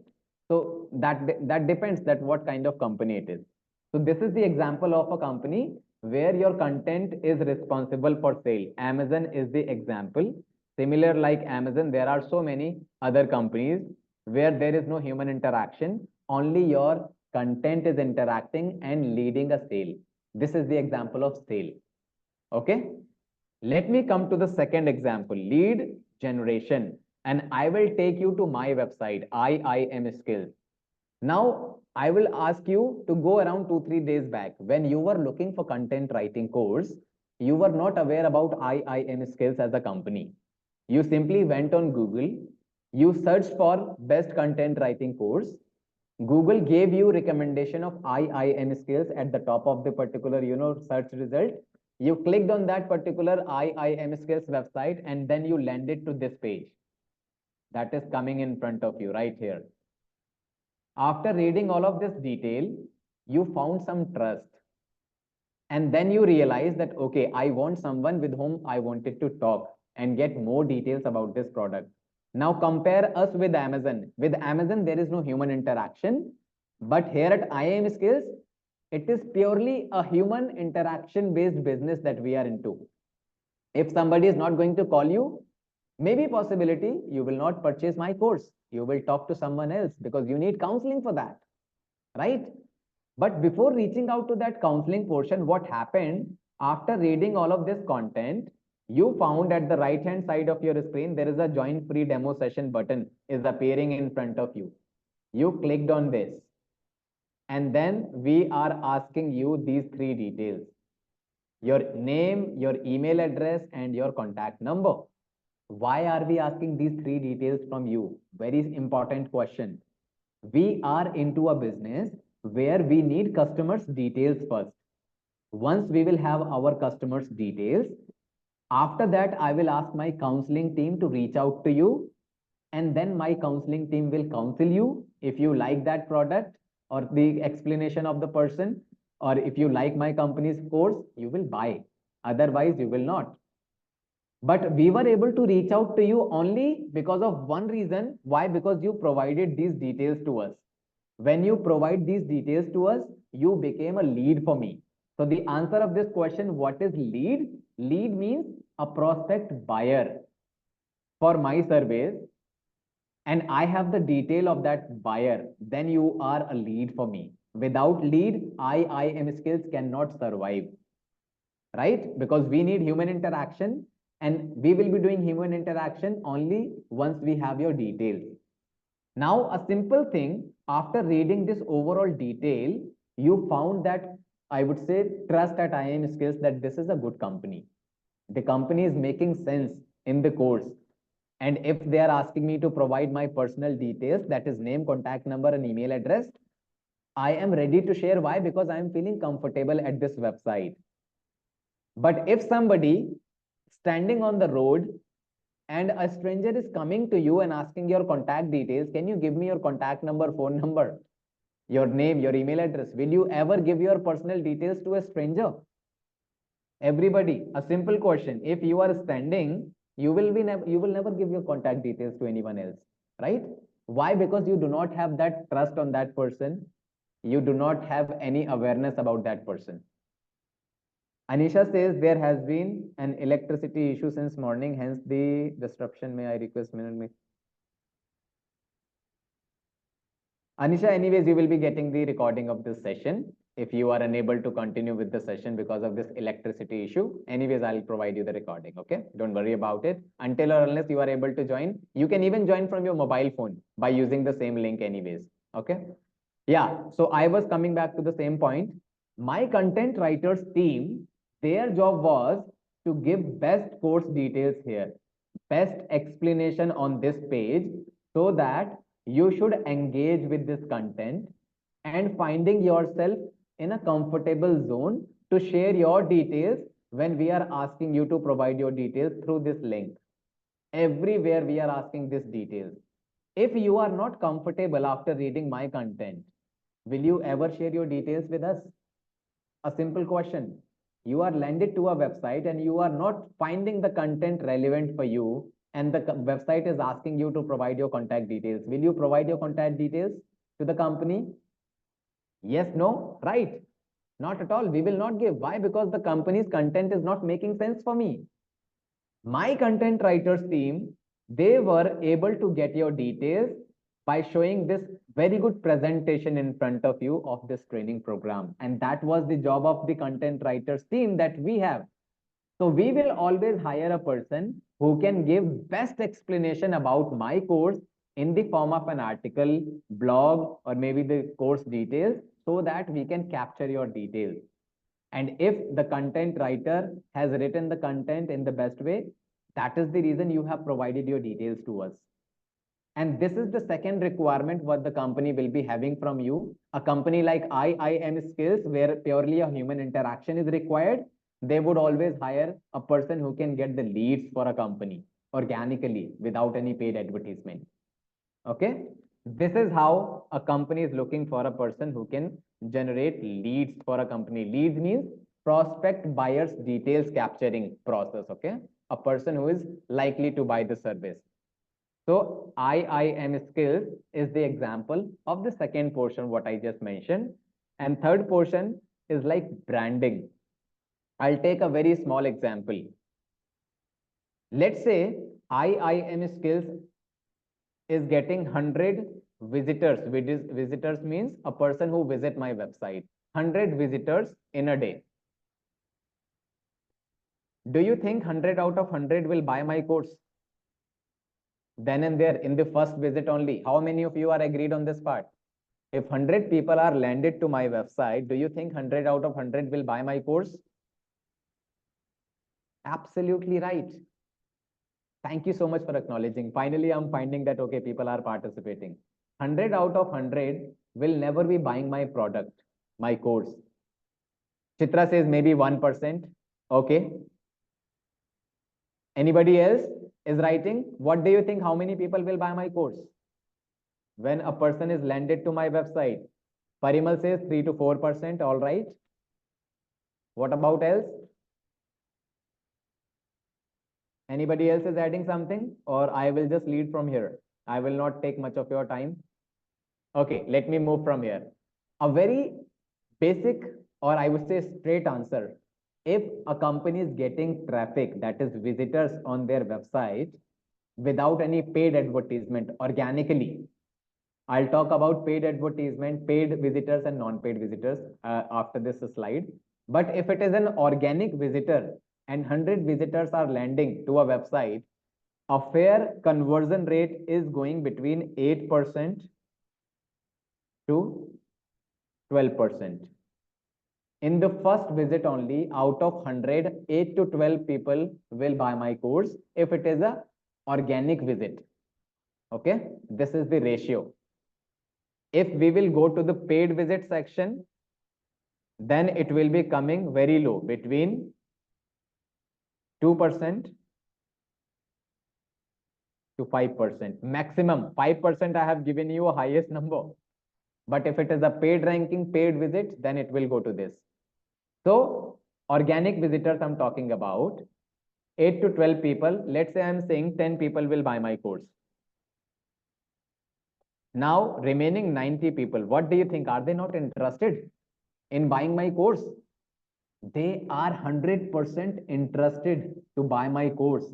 So that depends that what kind of company it is. So this is the example of a company where your content is responsible for sale. Amazon is the example. Similar like Amazon, there are so many other companies where there is no human interaction. Only your content is interacting and leading a sale. This is the example of sale. Okay. Let me come to the second example, lead generation. And I will take you to my website, IIM Skills. Now, I will ask you to go around 2-3 days back. When you were looking for content writing course, you were not aware about IIM Skills as a company. You simply went on Google, you searched for best content writing course. Google gave you recommendation of IIM Skills at the top of the particular, search result. You clicked on that particular IIM Skills website and then you landed to this page. That is coming in front of you right here. After reading all of this detail, you found some trust. And then you realize that, okay, I want someone with whom I wanted to talk and get more details about this product. Now compare us with Amazon. With Amazon, there is no human interaction. But here at IIM Skills, it is purely a human interaction based business that we are into. If somebody is not going to call you, maybe possibility you will not purchase my course. You will talk to someone else because you need counseling for that, right? But before reaching out to that counseling portion, what happened after reading all of this content, you found at the right hand side of your screen, there is a join free demo session button is appearing in front of you. You clicked on this. And then we are asking you these 3 details: your name, your email address, and your contact number. Why are we asking these 3 details from you? Very important question. We are into a business where we need customers' details first. Once we will have our customers' details, after that, I will ask my counseling team to reach out to you and then my counseling team will counsel you if you like that product or the explanation of the person, or if you like my company's course, you will buy. Otherwise, you will not. But we were able to reach out to you only because of one reason. Why? Because you provided these details to us. When you provide these details to us, you became a lead for me. So the answer of this question, what is lead? Lead means a prospect buyer for my surveys, and I have the detail of that buyer, then you are a lead for me. Without lead, IIM skills cannot survive, right? Because we need human interaction, and we will be doing human interaction only once we have your details. Now, a simple thing, after reading this overall detail, you found that, I would say, trust at IIM skills, that this is a good company. The company is making sense in the course. And if they are asking me to provide my personal details, that is name, contact number, and email address, I am ready to share. Why? Because I am feeling comfortable at this website. But if somebody standing on the road and a stranger is coming to you and asking your contact details, can you give me your contact number, phone number, your name, your email address? Will you ever give your personal details to a stranger? Everybody, a simple question. If you are standing, you will never give your contact details to anyone else, right? Why? Because you do not have that trust on that person. You do not have any awareness about that person. Anisha says there has been an electricity issue since morning, hence the disruption. May I request minute? Anisha, anyways, you will be getting the recording of this session. If you are unable to continue with the session because of this electricity issue, anyways, I'll provide you the recording, okay? Don't worry about it. Until or unless you are able to join, you can even join from your mobile phone by using the same link anyways, okay? Yeah, so I was coming back to the same point. My content writers team, their job was to give best course details here, best explanation on this page, so that you should engage with this content and finding yourself in a comfortable zone to share your details when we are asking you to provide your details through this link. Everywhere we are asking these details. If you are not comfortable after reading my content, will you ever share your details with us? A simple question. You are landed to a website and you are not finding the content relevant for you, and the website is asking you to provide your contact details. Will you provide your contact details to the company? Yes, no, right? Not at all. We will not give. Why? Because the company's content is not making sense for me. My content writers team, they were able to get your details by showing this very good presentation in front of you of this training program. And that was the job of the content writers team that we have. So we will always hire a person who can give best explanation about my course in the form of an article, blog, or maybe the course details, so that we can capture your details. And if the content writer has written the content in the best way, that is the reason you have provided your details to us. And this is the second requirement what the company will be having from you. A company like IIM Skills, where purely a human interaction is required, they would always hire a person who can get the leads for a company organically without any paid advertisement. Okay, this is how a company is looking for a person who can generate leads for a company. Leads means prospect buyers details capturing process. Okay, a person who is likely to buy the service. So IIM skills is the example of the second portion what I just mentioned, and third portion is like branding. I'll take a very small example. Let's say IIM skills is getting 100 visitors. Visitors means a person who visit my website. 100 visitors in a day. Do you think 100 out of 100 will buy my course? Then and there, in the first visit only. How many of you are agreed on this part? If 100 people are landed to my website, do you think 100 out of 100 will buy my course? Absolutely right. Thank you so much for acknowledging. Finally, I'm finding that, okay, people are participating. 100 out of 100 will never be buying my product, my course. Chitra says maybe 1%. Okay. Anybody else? is writing, what do you think? How many people will buy my course? When a person is landed to my website, Parimal says 3 to 4%. All right. What about else? Anybody else is adding something, or I will just lead from here? I will not take much of your time. Okay, let me move from here. A very basic, or I would say straight answer. If a company is getting traffic, that is visitors on their website, without any paid advertisement organically, I'll talk about paid advertisement, paid visitors and non-paid visitors after this slide. But if it is an organic visitor and 100 visitors are landing to a website, a fair conversion rate is going between 8% to 12%. In the first visit only, out of 100, 8 to 12 people will buy my course if it is a organic visit. Okay, this is the ratio. If we will go to the paid visit section, then it will be coming very low, between 2% to 5%. Maximum 5%. I have given you a highest number. But if it is a paid ranking, paid visit, then it will go to this. So organic visitors I'm talking about, 8 to 12 people. Let's say I'm saying 10 people will buy my course. Now remaining 90 people, what do you think? Are they not interested in buying my course? They are 100% interested to buy my course.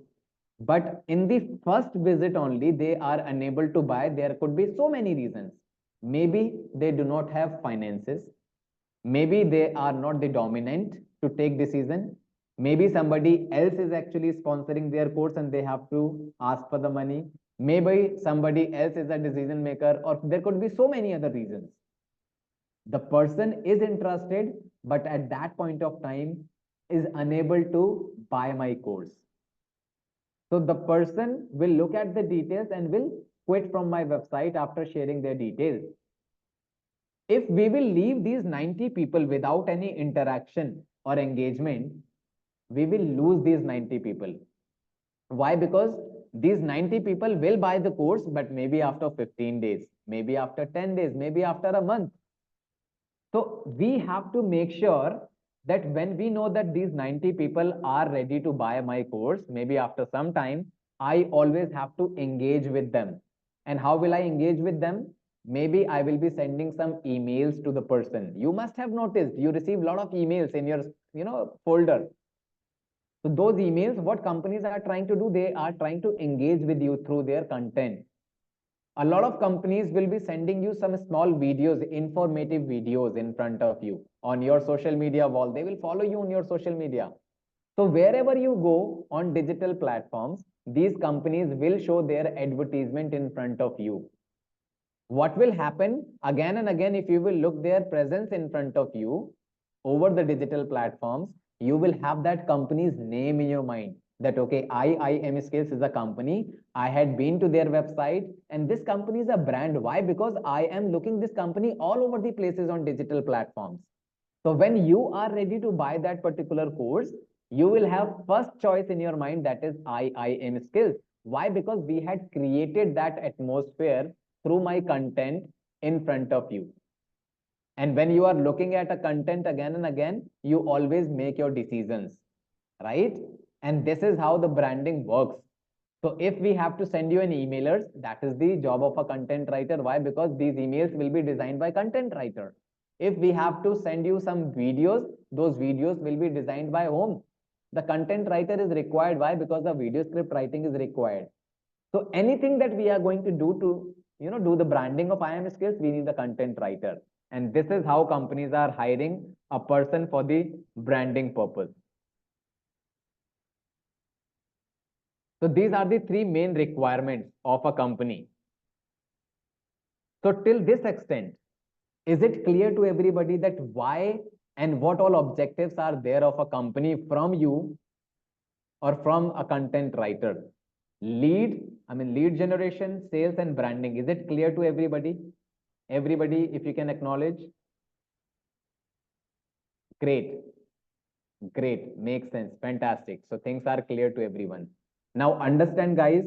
But in the first visit only, they are unable to buy. There could be so many reasons. Maybe they do not have finances. Maybe they are not the dominant to take decision. Maybe somebody else is actually sponsoring their course and they have to ask for the money. Maybe somebody else is a decision maker, or there could be so many other reasons. The person is interested, but at that point of time is unable to buy my course. So the person will look at the details and will quit from my website after sharing their details. If we will leave these 90 people without any interaction or engagement, we will lose these 90 people. Why? Because these 90 people will buy the course, but maybe after 15 days, maybe after 10 days, maybe after a month. So we have to make sure that when we know that these 90 people are ready to buy my course, maybe after some time, I always have to engage with them. And how will I engage with them? Maybe I will be sending some emails to the person. You must have noticed you receive a lot of emails in your folder. So those emails, what companies are trying to do, they are trying to engage with you through their content. A lot of companies will be sending you some small videos, informative videos in front of you on your social media wall. They will follow you on your social media. So wherever you go on digital platforms, these companies will show their advertisement in front of you. What will happen again and again, if you will look their presence in front of you over the digital platforms, you will have that company's name in your mind, that okay, IIM Skills is a company. I had been to their website, and this company is a brand. Why? Because I am looking this company all over the places on digital platforms. So when you are ready to buy that particular course, you will have first choice in your mind, that is IIM Skills. Why? Because we had created that atmosphere through my content in front of you. And when you are looking at a content again and again, you always make your decisions, right? And this is how the branding works. So if we have to send you an emailers, that is the job of a content writer. Why? Because these emails will be designed by content writer. If we have to send you some videos, those videos will be designed by whom? The content writer is required. Why? Because the video script writing is required. So anything that we are going to do to do the branding of IIM Skills, we need the content writer. And this is how companies are hiring a person for the branding purpose. So these are the three main requirements of a company. So till this extent, is it clear to everybody that why and what all objectives are there of a company from you or from a content writer? Lead generation, sales and branding. Is it clear to everybody? Everybody, if you can acknowledge. Great. Great. Makes sense. Fantastic. So things are clear to everyone. Now understand, guys,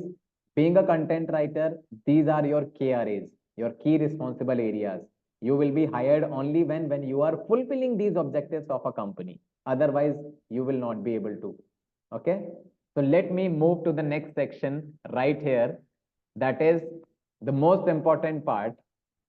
being a content writer, these are your KRAs, your key responsible areas. You will be hired only when you are fulfilling these objectives of a company. Otherwise, you will not be able to. Okay. So let me move to the next section right here. That is the most important part,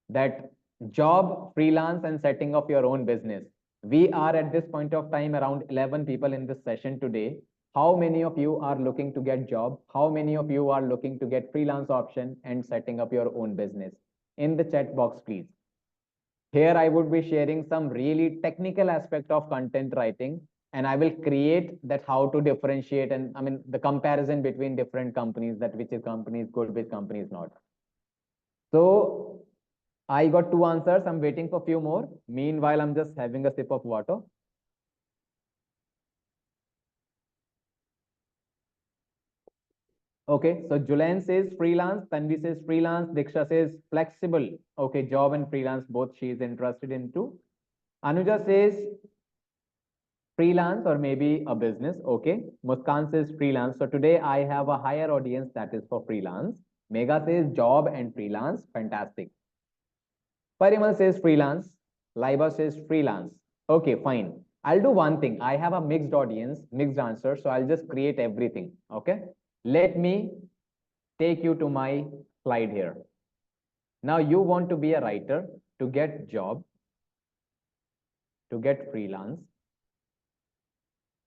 that job, freelance, and setting up your own business. We are at this point of time around 11 people in this session today. How many of you are looking to get job? How many of you are looking to get freelance option and setting up your own business? In the chat box, please. Here I would be sharing some really technical aspect of content writing, and I will create that how to differentiate, and I mean the comparison between different companies, that which is company is good, which company is not. So I got 2 answers. I'm waiting for a few more. Meanwhile, I'm just having a sip of water. Okay, so Julian says freelance, Tanvi says freelance, Diksha says flexible. Okay, job and freelance, both she is interested into. Anuja says freelance or maybe a business. Okay, Muskan says freelance. So today I have a higher audience that is for freelance. Mega says job and freelance. Fantastic. Parimal says freelance. Laiba says freelance. Okay, fine. I'll do one thing. I have a mixed audience, mixed answer. So I'll just create everything. Okay. Let me take you to my slide here. Now you want to be a writer to get job, to get freelance,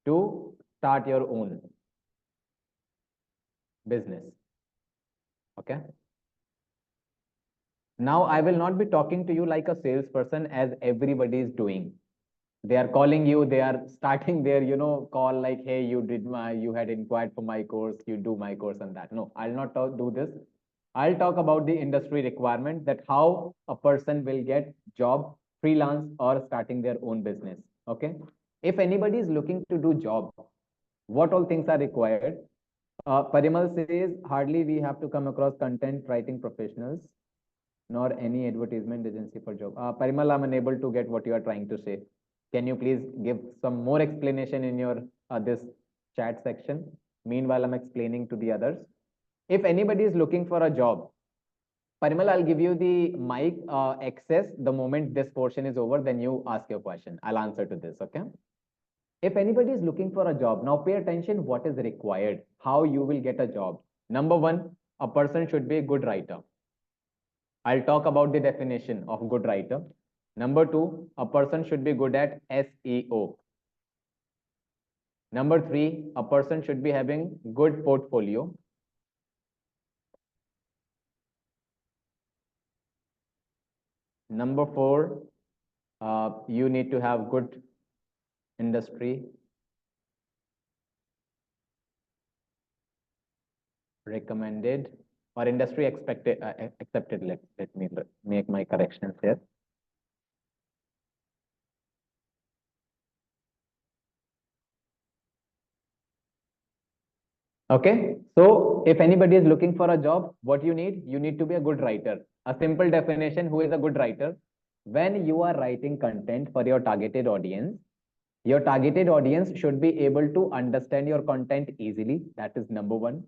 to start your own business. Okay. Now I will not be talking to you like a salesperson as everybody is doing. They are calling you, they are starting their, call like, hey, you had inquired for my course, you do my course and that. No, I'll not do this. I'll talk about the industry requirement, that how a person will get job, freelance, or starting their own business. Okay. If anybody is looking to do job, what all things are required? Parimal says, hardly we have to come across content writing professionals, nor any advertisement agency for job. Parimal, I'm unable to get what you are trying to say. Can you please give some more explanation in your this chat section? Meanwhile, I'm explaining to the others. If anybody is looking for a job, Parimal, I'll give you the mic access the moment this portion is over. Then you ask your question. I'll answer to this. Okay. If anybody is looking for a job, now pay attention what is required, how you will get a job. Number one, a person should be a good writer. I'll talk about the definition of good writer. Number two, a person should be good at SEO. Number three, a person should be having good portfolio. Number four, you need to have good industry recommended or industry accepted. Let me make my corrections here. Okay, so if anybody is looking for a job, what you need to be a good writer. A simple definition, who is a good writer? When you are writing content for your targeted audience should be able to understand your content easily. That is number one.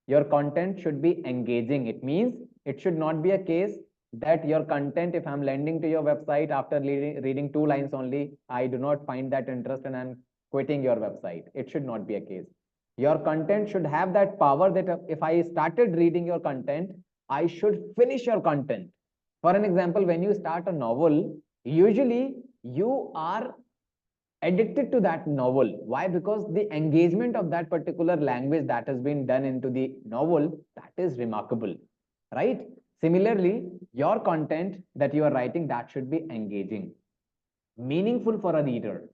Your content should be engaging. It means it should not be a case that your content, if I'm landing to your website after reading 2 lines only, I do not find that interest and I'm quitting your website. It should not be a case. Your content should have that power that if I started reading your content, I should finish your content. For an example, when you start a novel, usually you are addicted to that novel. Why? Because the engagement of that particular language that has been done into the novel, that is remarkable, right? Similarly, your content that you are writing, that should be engaging, meaningful for a reader,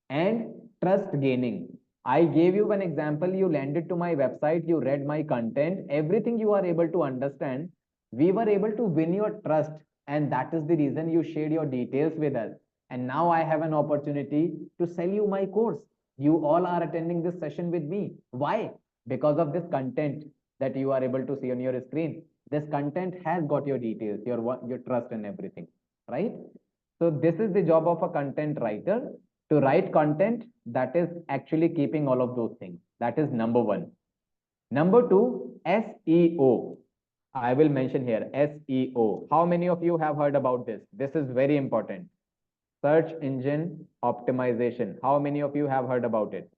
and trust gaining. I gave you an example. You landed to my website, you read my content, everything you are able to understand. We were able to win your trust, and that is the reason you shared your details with us. And now I have an opportunity to sell you my course. You all are attending this session with me. Why? Because of this content that you are able to see on your screen. This content has got your details, your trust and everything, right? So this is the job of a content writer, to write content that is actually keeping all of those things. That is number one. Number two, SEO. I will mention here SEO. How many of you have heard about this? This is very important. Search engine optimization. How many of you have heard about it?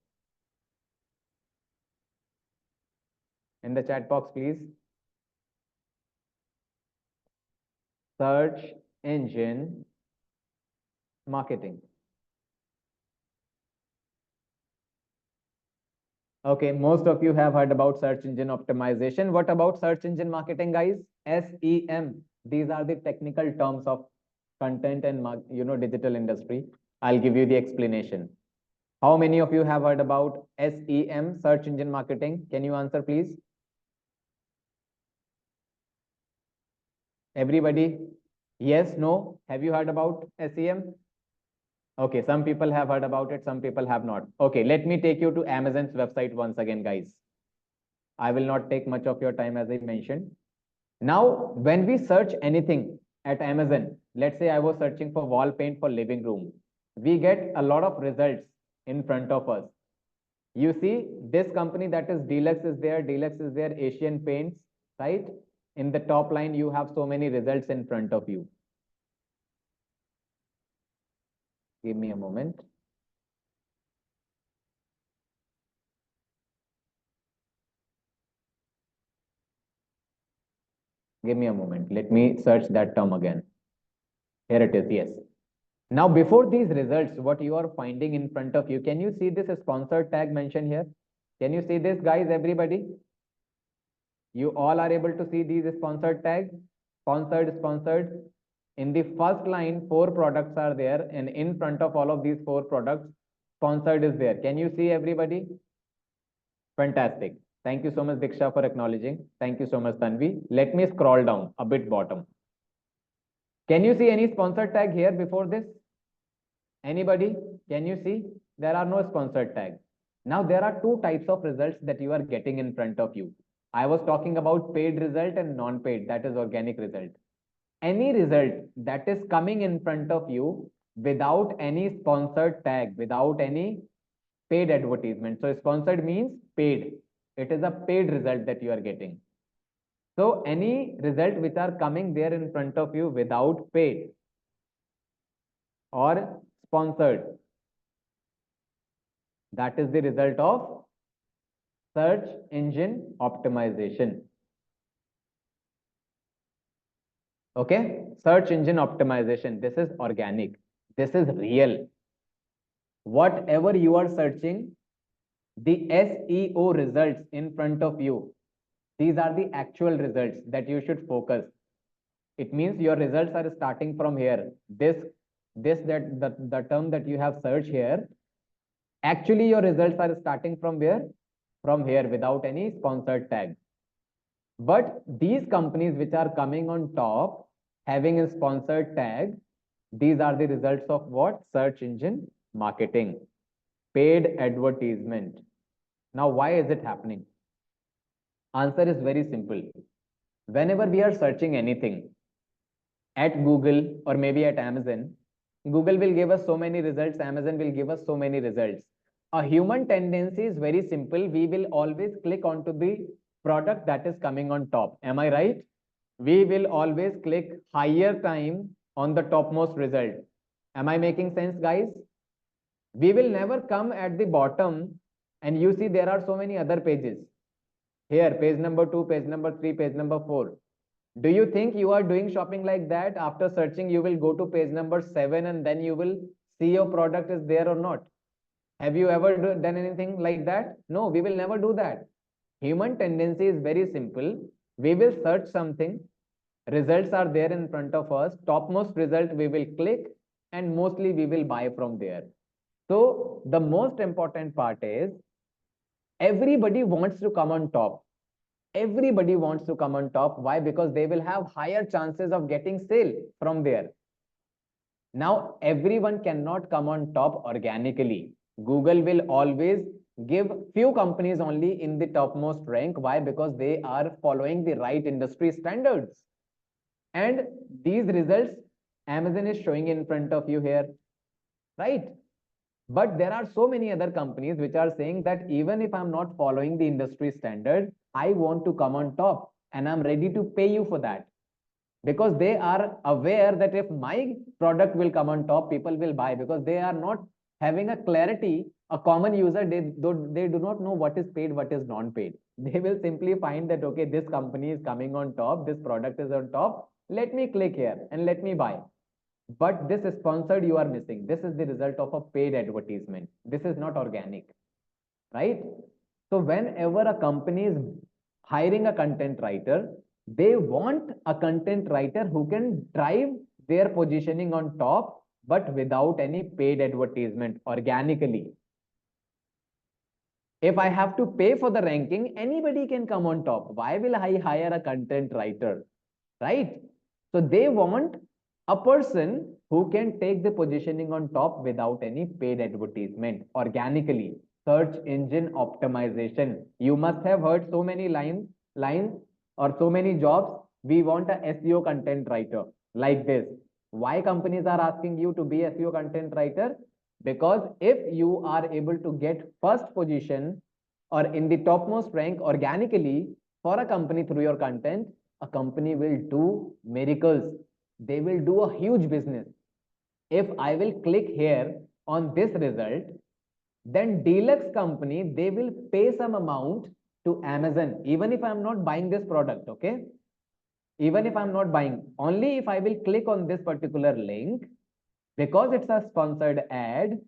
In the chat box, please. Search engine marketing. Okay, most of you have heard about search engine optimization. What about search engine marketing, guys? SEM. These are the technical terms of content and digital industry. I'll give you the explanation. How many of you have heard about SEM, search engine marketing? Can you answer, please? Everybody? Yes, no? Have you heard about SEM? Okay, some people have heard about it, some people have not. Okay, let me take you to Amazon's website once again, guys. I will not take much of your time as I mentioned. Now, when we search anything at Amazon, let's say I was searching for wall paint for living room, we get a lot of results in front of us. You see, this company that is Deluxe is there, Asian Paints, right? In the top line, you have so many results in front of you. Give me a moment. Give me a moment. Let me search that term again. Here it is. Yes. Now, before these results, what you are finding in front of you, can you see this sponsored tag mentioned here? Can you see this, guys, everybody? You all are able to see these sponsored tags? Sponsored. In the first line, 4 products are there, and in front of all of these 4 products, sponsored is there. Can you see everybody? Fantastic. Thank you so much, Diksha, for acknowledging. Thank you so much, Tanvi. Let me scroll down a bit bottom. Can you see any sponsored tag here before this? Anybody? Can you see? There are no sponsored tags. Now, there are 2 types of results that you are getting in front of you. I was talking about paid result and non-paid, that is organic result. Any result that is coming in front of you without any sponsored tag, without any paid advertisement. So sponsored means paid. It is a paid result that you are getting. So any result which are coming there in front of you without paid or sponsored, that is the result of search engine optimization. Okay, search engine optimization. This is organic. This is real. Whatever you are searching, the SEO results in front of you, these are the actual results that you should focus. It means your results are starting from here. The term that you have searched here, actually your results are starting from where? From here without any sponsored tag. But these companies which are coming on top, having a sponsored tag, these are the results of what? Search engine marketing, paid advertisement. Now, why is it happening? Answer is very simple. Whenever we are searching anything at Google or maybe at Amazon, Google will give us so many results, Amazon will give us so many results. A human tendency is very simple. We will always click onto the product that is coming on top. Am I right? We will always click higher time on the topmost result. Am I making sense, guys? We will never come at the bottom and you see there are so many other pages. Here, page number 2, page number 3, page number 4. Do you think you are doing shopping like that? After searching, you will go to page number 7 and then you will see your product is there or not. Have you ever done anything like that? No, we will never do that. Human tendency is very simple. We will search something. Results are there in front of us. Topmost result we will click and mostly we will buy from there. So the most important part is everybody wants to come on top. Everybody wants to come on top. Why? Because they will have higher chances of getting sale from there. Now, everyone cannot come on top organically. Google will always give few companies only in the topmost rank. Why? Because they are following the right industry standards. And these results, Amazon is showing in front of you here, right? But there are so many other companies which are saying that even if I'm not following the industry standard, I want to come on top and I'm ready to pay you for that. Because they are aware that if my product will come on top, people will buy, because they are not having a clarity. A common user, they do not know what is paid, what is non-paid. They will simply find that, okay, this company is coming on top, this product is on top, let me click here and let me buy. But this sponsored you are missing. This is the result of a paid advertisement. This is not organic, right? So whenever a company is hiring a content writer, they want a content writer who can drive their positioning on top, but without any paid advertisement, organically. If I have to pay for the ranking, anybody can come on top. Why will I hire a content writer, right? So they want a person who can take the positioning on top without any paid advertisement, organically. Search engine optimization. You must have heard so many lines or so many jobs. We want a SEO content writer like this. Why companies are asking you to be SEO content writer? Because if you are able to get first position or in the topmost rank organically for a company through your content, a company will do miracles. They will do a huge business. If I will click here on this result, then deluxe company, they will pay some amount to Amazon, even if I'm not buying this product, okay? Even if I'm not buying, only if I will click on this particular link, because it's a sponsored ad,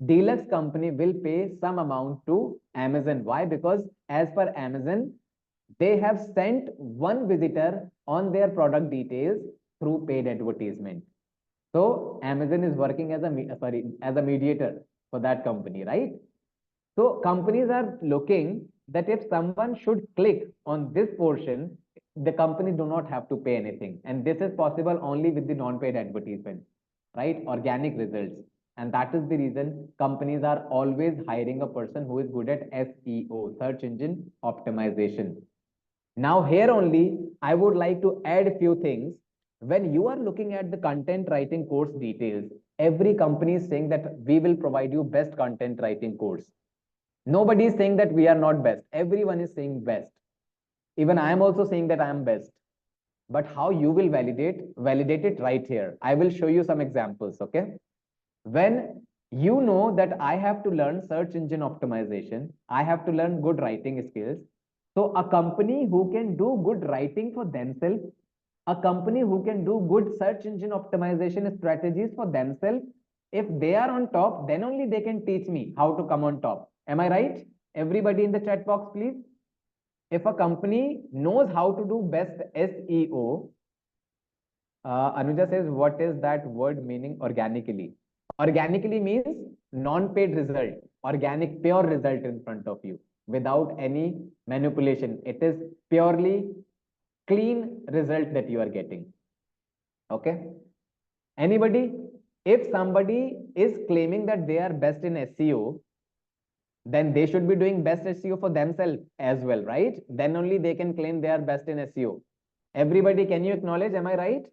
deluxe company will pay some amount to Amazon. Why? Because as per Amazon, they have sent one visitor on their product details through paid advertisement. So Amazon is working as a mediator for that company, right? So companies are looking that if someone should click on this portion, the company do not have to pay anything. And this is possible only with the non-paid advertisement, right? Organic results. And that is the reason companies are always hiring a person who is good at SEO, search engine optimization. Now here only, I would like to add a few things. When you are looking at the content writing course details, every company is saying that we will provide you best content writing course. Nobody is saying that we are not best. Everyone is saying best. Even I am also saying that I am best. But how you will validate it right here. I will show you some examples, okay? When you know that I have to learn search engine optimization, I have to learn good writing skills. So a company who can do good writing for themselves, a company who can do good search engine optimization strategies for themselves, if they are on top, then only they can teach me how to come on top. Am I right? Everybody in the chat box, please. If a company knows how to do best SEO, Anuja says, what is that word meaning organically? Organically means non-paid result, organic, pure result in front of you without any manipulation. It is purely clean result that you are getting. Okay. Anybody? If somebody is claiming that they are best in SEO, then they should be doing best SEO for themselves as well, right? Then only they can claim they are best in SEO. Everybody, can you acknowledge? Am I right?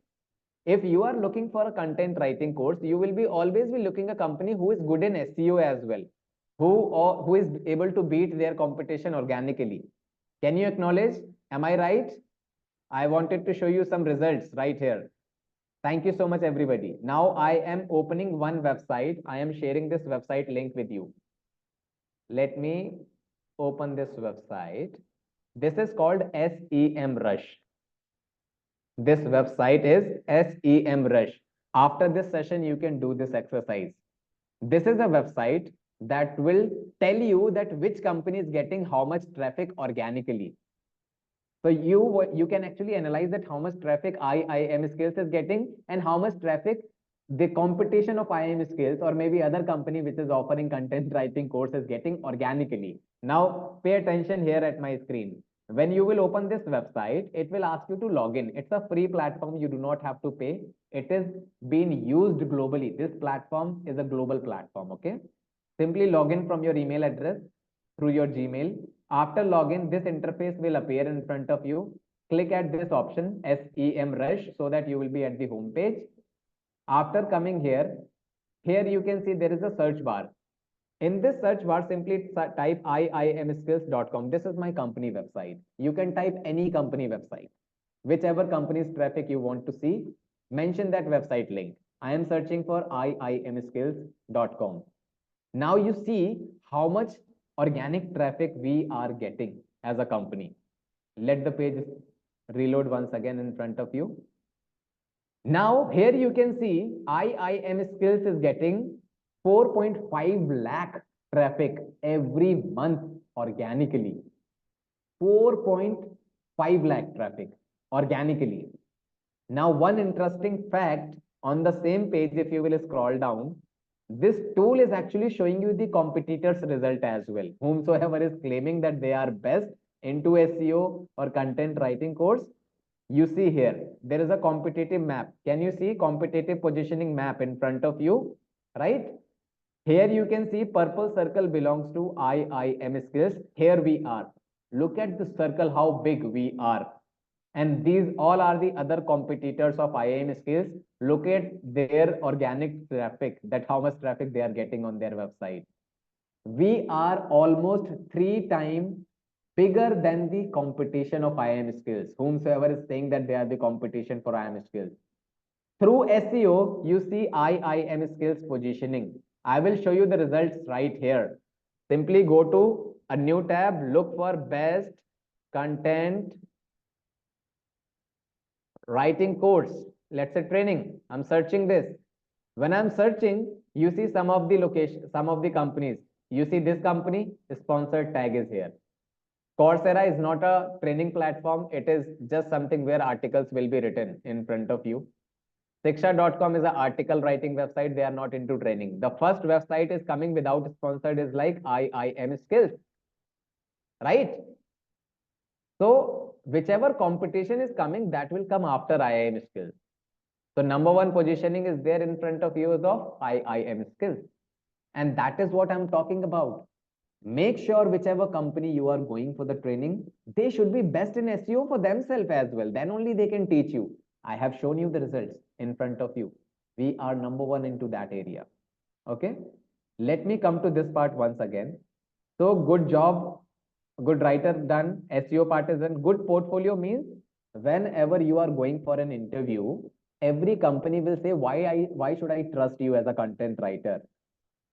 If you are looking for a content writing course, you will be always be looking a company who is good in SEO as well, who is able to beat their competition organically. Can you acknowledge? Am I right? I wanted to show you some results right here. Thank you so much, everybody. Now I am opening one website. I am sharing this website link with you. Let me open this website. This is called SEM Rush. This website is SEM Rush. After this session, you can do this exercise. This is a website that will tell you that which company is getting how much traffic organically. So you can actually analyze that how much traffic IIM Skills is getting and how much traffic the competition of IIM Skills or maybe other company which is offering content writing course is getting organically. Now pay attention here at my screen. When you will open this website, it will ask you to log in. It's a free platform. You do not have to pay. It is being used globally. This platform is a global platform. Okay. Simply log in from your email address through your Gmail. After login, this interface will appear in front of you. Click at this option SEM Rush so that you will be at the home page. After coming here, here you can see there is a search bar. In this search bar, simply type iimskills.com. This is my company website. You can type any company website, whichever company's traffic you want to see, mention that website link. I am searching for iimskills.com. Now you see how much organic traffic we are getting as a company. Let the page reload once again in front of you. Now here you can see IIM Skills is getting 4.5 lakh traffic every month organically. 4.5 lakh traffic organically. Now one interesting fact, on the same page, if you will scroll down, this tool is actually showing you the competitors' result as well. Whomsoever is claiming that they are best into SEO or content writing course, you see here, there is a competitive map. Can you see competitive positioning map in front of you, right? Here you can see purple circle belongs to IIM Skills. Here we are. Look at the circle, how big we are. And these all are the other competitors of IIM Skills. Look at their organic traffic, that how much traffic they are getting on their website. We are almost 3 times bigger than the competition of IIM Skills. Whomsoever is saying that they are the competition for IIM Skills. Through SEO, you see IIM Skills positioning. I will show you the results right here. Simply go to a new tab, look for best content writing course. Let's say training. I'm searching this. When I'm searching, you see some of the location, some of the companies. You see this company, sponsored tag is here. Coursera is not a training platform. It is just something where articles will be written in front of you. Shiksha.com is an article writing website. They are not into training. The first website is coming without sponsored is like IIM Skills, right? So whichever competition is coming, that will come after IIM Skills. So number one positioning is there in front of you of IIM Skills. And that is what I'm talking about. Make sure whichever company you are going for the training, they should be best in SEO for themselves as well. Then only they can teach you. I have shown you the results in front of you. We are number one into that area. Okay. Let me come to this part once again. So good job, good writer done, SEO part is done. Good portfolio means whenever you are going for an interview, every company will say, why should I trust you as a content writer?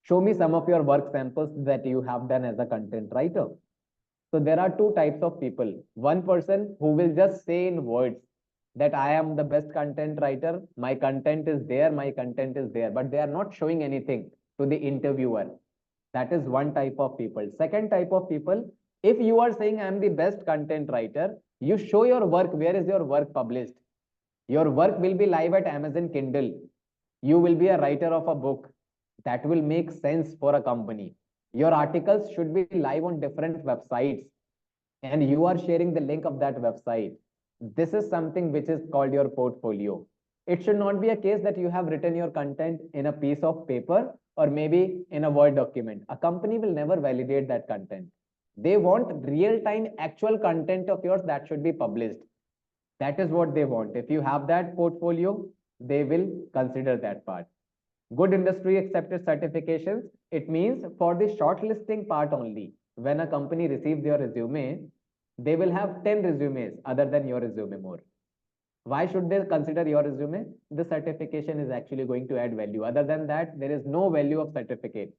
Show me some of your work samples that you have done as a content writer. So there are two types of people. One person who will just say in words that I am the best content writer, my content is there, but they are not showing anything to the interviewer. That is one type of people. Second type of people, if you are saying I am the best content writer, you show your work. Where is your work published? Your work will be live at Amazon Kindle. You will be a writer of a book. That will make sense for a company. Your articles should be live on different websites and you are sharing the link of that website. This is something which is called your portfolio. It should not be a case that you have written your content in a piece of paper or maybe in a Word document. A company will never validate that content. They want real-time actual content of yours that should be published. That is what they want. If you have that portfolio, they will consider that part. Good industry accepted certifications. It means for the shortlisting part only. When a company receives your resume, they will have 10 resumes other than your resume more. Why should they consider your resume? The certification is actually going to add value. Other than that, there is no value of certificate.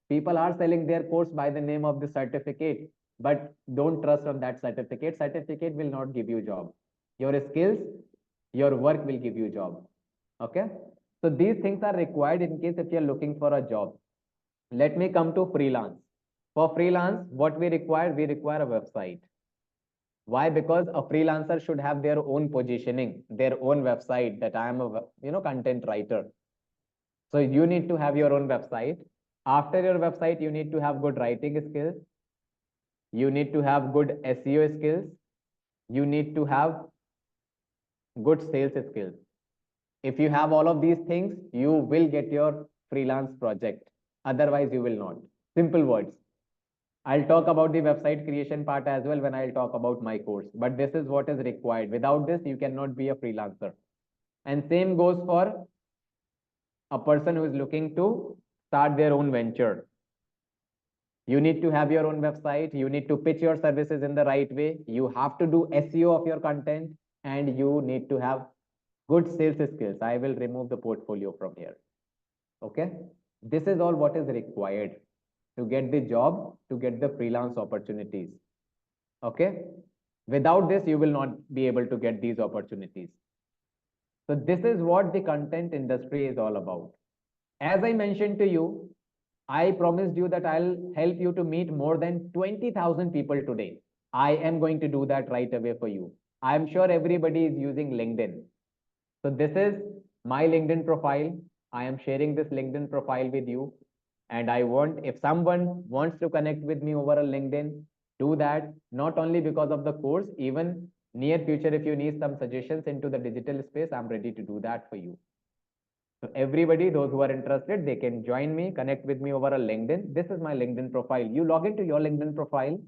People are selling their course by the name of the certificate, but don't trust on that certificate. Certificate will not give you job. Your skills, your work will give you job. Okay. So these things are required in case if you're looking for a job. Let me come to freelance. For freelance, what we require a website. Why? Because a freelancer should have their own positioning, their own website that I am a content writer. So you need to have your own website. After your website, you need to have good writing skills. You need to have good SEO skills. You need to have good sales skills. If you have all of these things, you will get your freelance project. Otherwise, you will not. Simple words. I'll talk about the website creation part as well when I'll talk about my course. But this is what is required. Without this, you cannot be a freelancer. And same goes for a person who is looking to start their own venture. You need to have your own website. You need to pitch your services in the right way. You have to do SEO of your content, and you need to have good sales skills. I will remove the portfolio from here. Okay. This is all what is required to get the job, to get the freelance opportunities. Okay. Without this, you will not be able to get these opportunities. So this is what the content industry is all about. As I mentioned to you, I promised you that I'll help you to meet more than 20,000 people today. I am going to do that right away for you. I'm sure everybody is using LinkedIn. So this is my LinkedIn profile. I am sharing this LinkedIn profile with you. And I want, if someone wants to connect with me over a LinkedIn, do that, not only because of the course, even near future, if you need some suggestions into the digital space, I'm ready to do that for you. So everybody, those who are interested, they can join me, connect with me over a LinkedIn. This is my LinkedIn profile. You log into your LinkedIn profile,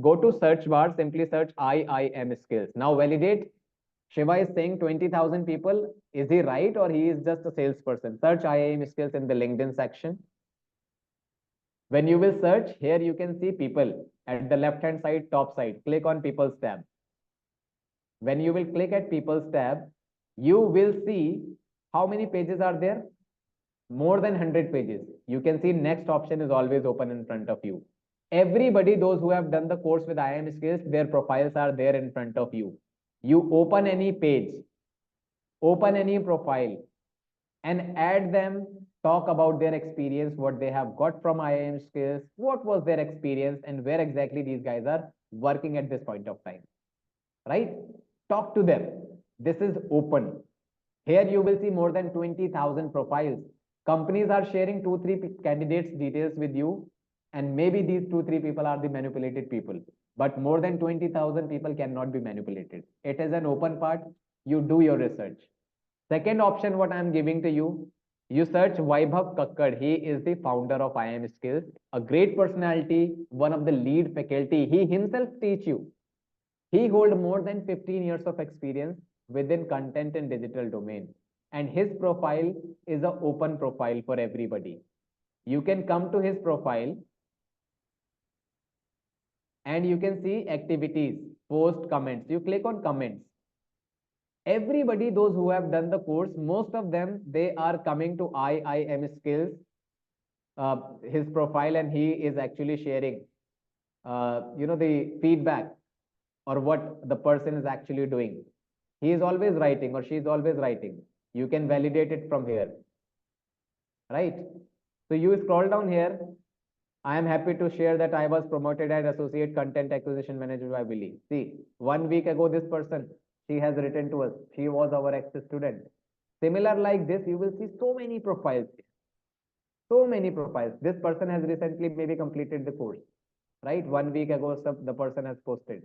go to search bar, simply search IIM skills. Now validate. Shiva is saying 20,000 people. Is he right or he is just a salesperson? Search IIM skills in the LinkedIn section. When you will search, here you can see people at the left hand side, top side. Click on people's tab. When you will click at people's tab, you will see how many pages are there? More than 100 pages. You can see next option is always open in front of you. Everybody, those who have done the course with IIM skills, their profiles are there in front of you. You open any page, open any profile, and add them, talk about their experience, what they have got from IIM skills, what was their experience, and where exactly these guys are working at this point of time. Right? Talk to them. This is open. Here you will see more than 20,000 profiles. Companies are sharing 2-3 candidates details with you, and maybe these 2-3 people are the manipulated people, but more than 20,000 people cannot be manipulated. It is an open part. You do your research. Second option, what I am giving to you, you search Vaibhav Kakkad. He is the founder of IIM Skills, a great personality, one of the lead faculty. He himself teach you. He holds more than 15 years of experience within content and digital domain. And his profile is an open profile for everybody. You can come to his profile and you can see activities, post, comments. You click on comments. Everybody, those who have done the course, most of them, they are coming to IIM Skills, his profile, and he is actually sharing, the feedback or what the person is actually doing. He is always writing or she is always writing. You can validate it from here, right? So you scroll down here. I am happy to share that I was promoted as Associate Content Acquisition Manager by Billy. See, 1 week ago, this person, she has written to us. She was our ex-student. Similar like this, you will see so many profiles. So many profiles. This person has recently maybe completed the course, right? 1 week ago, the person has posted.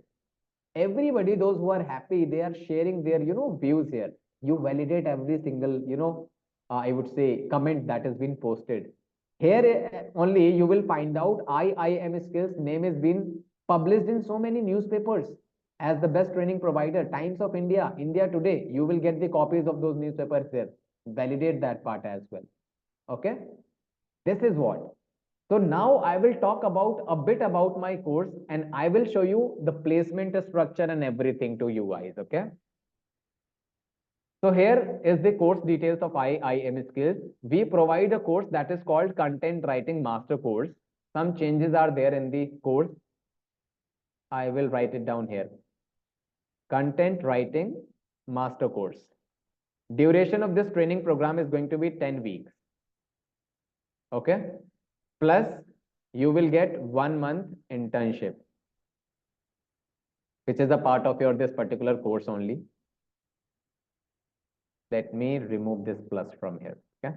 Everybody, those who are happy, they are sharing their, views here. You validate every single, I would say, comment that has been posted. Here only you will find out IIM Skills name has been published in so many newspapers as the best training provider. Times of India, India Today, you will get the copies of those newspapers there. Validate that part as well. Okay. This is what. So now I will talk about a bit about my course and I will show you the placement structure and everything to you guys. Okay. So here is the course details of IIM Skills. We provide a course that is called Content Writing Master Course. Some changes are there in the course. I will write it down here. Content Writing Master Course. Duration of this training program is going to be 10 weeks. Okay. Plus you will get 1 month internship, which is a part of your this particular course only. Let me remove this plus from here. Okay.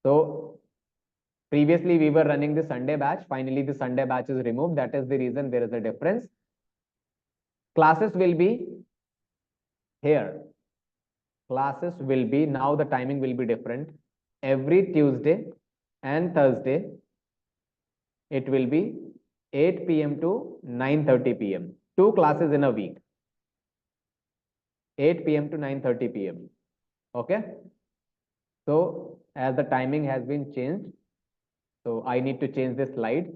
So previously we were running the Sunday batch. Finally, the Sunday batch is removed. That is the reason there is a difference. Classes will be here. Classes will be, now the timing will be different. Every Tuesday and Thursday, it will be 8 p.m. to 9:30 p.m. 2 classes in a week. 8 p.m. to 9:30 p.m. Okay. So as the timing has been changed, so I need to change this slide.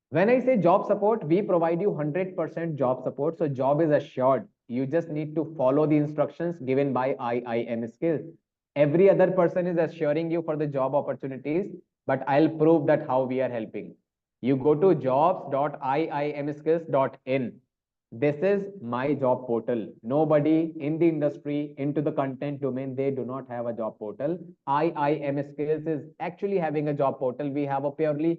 When I say job support, we provide you 100% job support. So job is assured. You just need to follow the instructions given by IIM skills. Every other person is assuring you for the job opportunities, but I'll prove that how we are helping. You go to jobs.iimskills.in. This is my job portal. Nobody in the industry into the content domain, they do not have a job portal. IIM Skills is actually having a job portal. We have a purely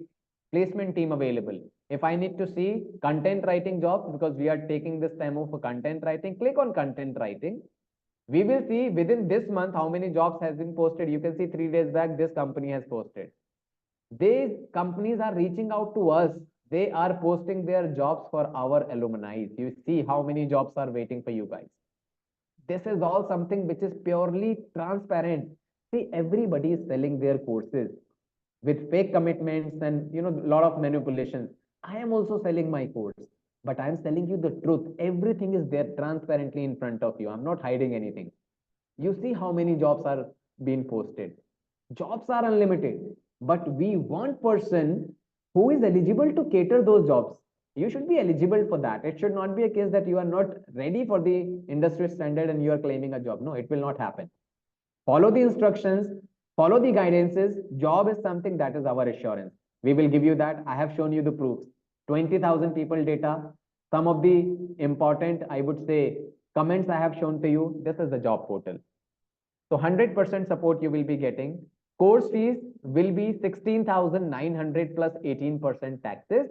placement team available. If I need to see content writing jobs, because we are taking this demo for content writing, click on content writing. We will see within this month how many jobs has been posted. You can see 3 days back, this company has posted. These companies are reaching out to us. They are posting their jobs for our alumni. You see how many jobs are waiting for you guys. This is all something which is purely transparent. See, everybody is selling their courses with fake commitments and a lot of manipulations. I am also selling my course, but I am telling you the truth. Everything is there transparently in front of you. I'm not hiding anything. You see how many jobs are being posted. Jobs are unlimited, but we want person who is eligible to cater those jobs. You should be eligible for that. It should not be a case that you are not ready for the industry standard and you are claiming a job. No, it will not happen. Follow the instructions, follow the guidances. Job is something that is our assurance. We will give you that. I have shown you the proofs. 20,000 people data. Some of the important, I would say, comments I have shown to you. This is the job portal. So 100% support you will be getting. Course fees will be 16,900 plus 18% taxes.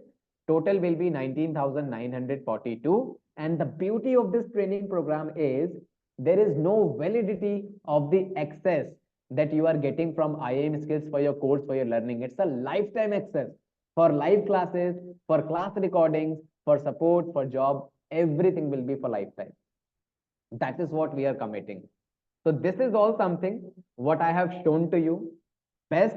Total will be 19,942. And the beauty of this training program is there is no validity of the access that you are getting from IIM Skills for your course, for your learning. It's a lifetime access for live classes, for class recordings, for support, for job. Everything will be for lifetime. That is what we are committing. So this is all something what I have shown to you. Best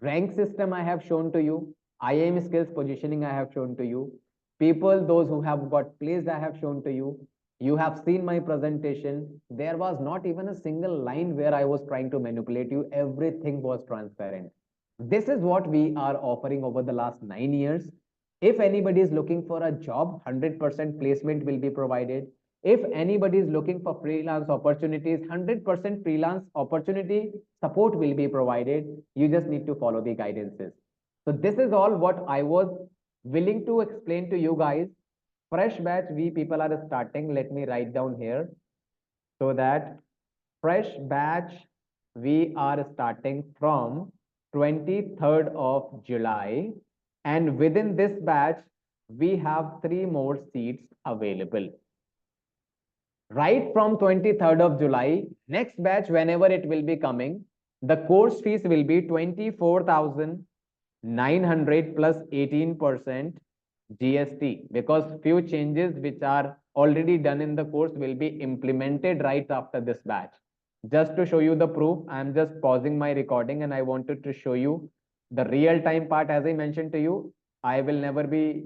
rank system I have shown to you. IIM skills positioning I have shown to you. People, those who have got placed, I have shown to you. You have seen my presentation. There was not even a single line where I was trying to manipulate you. Everything was transparent. This is what we are offering over the last 9 years. If anybody is looking for a job, 100% placement will be provided. If anybody is looking for freelance opportunities, 100% freelance opportunity support will be provided. You just need to follow the guidances. So this is all what I was willing to explain to you guys. Fresh batch, we people are starting. Let me write down here so that fresh batch, we are starting from 23rd of July. And within this batch, we have 3 more seats available. Right from 23rd of July, next batch, whenever it will be coming, the course fees will be 24,900 plus 18% GST, because few changes which are already done in the course will be implemented right after this batch. Just to show you the proof, I am just pausing my recording and I wanted to show you the real time part. As I mentioned to you, I will never be,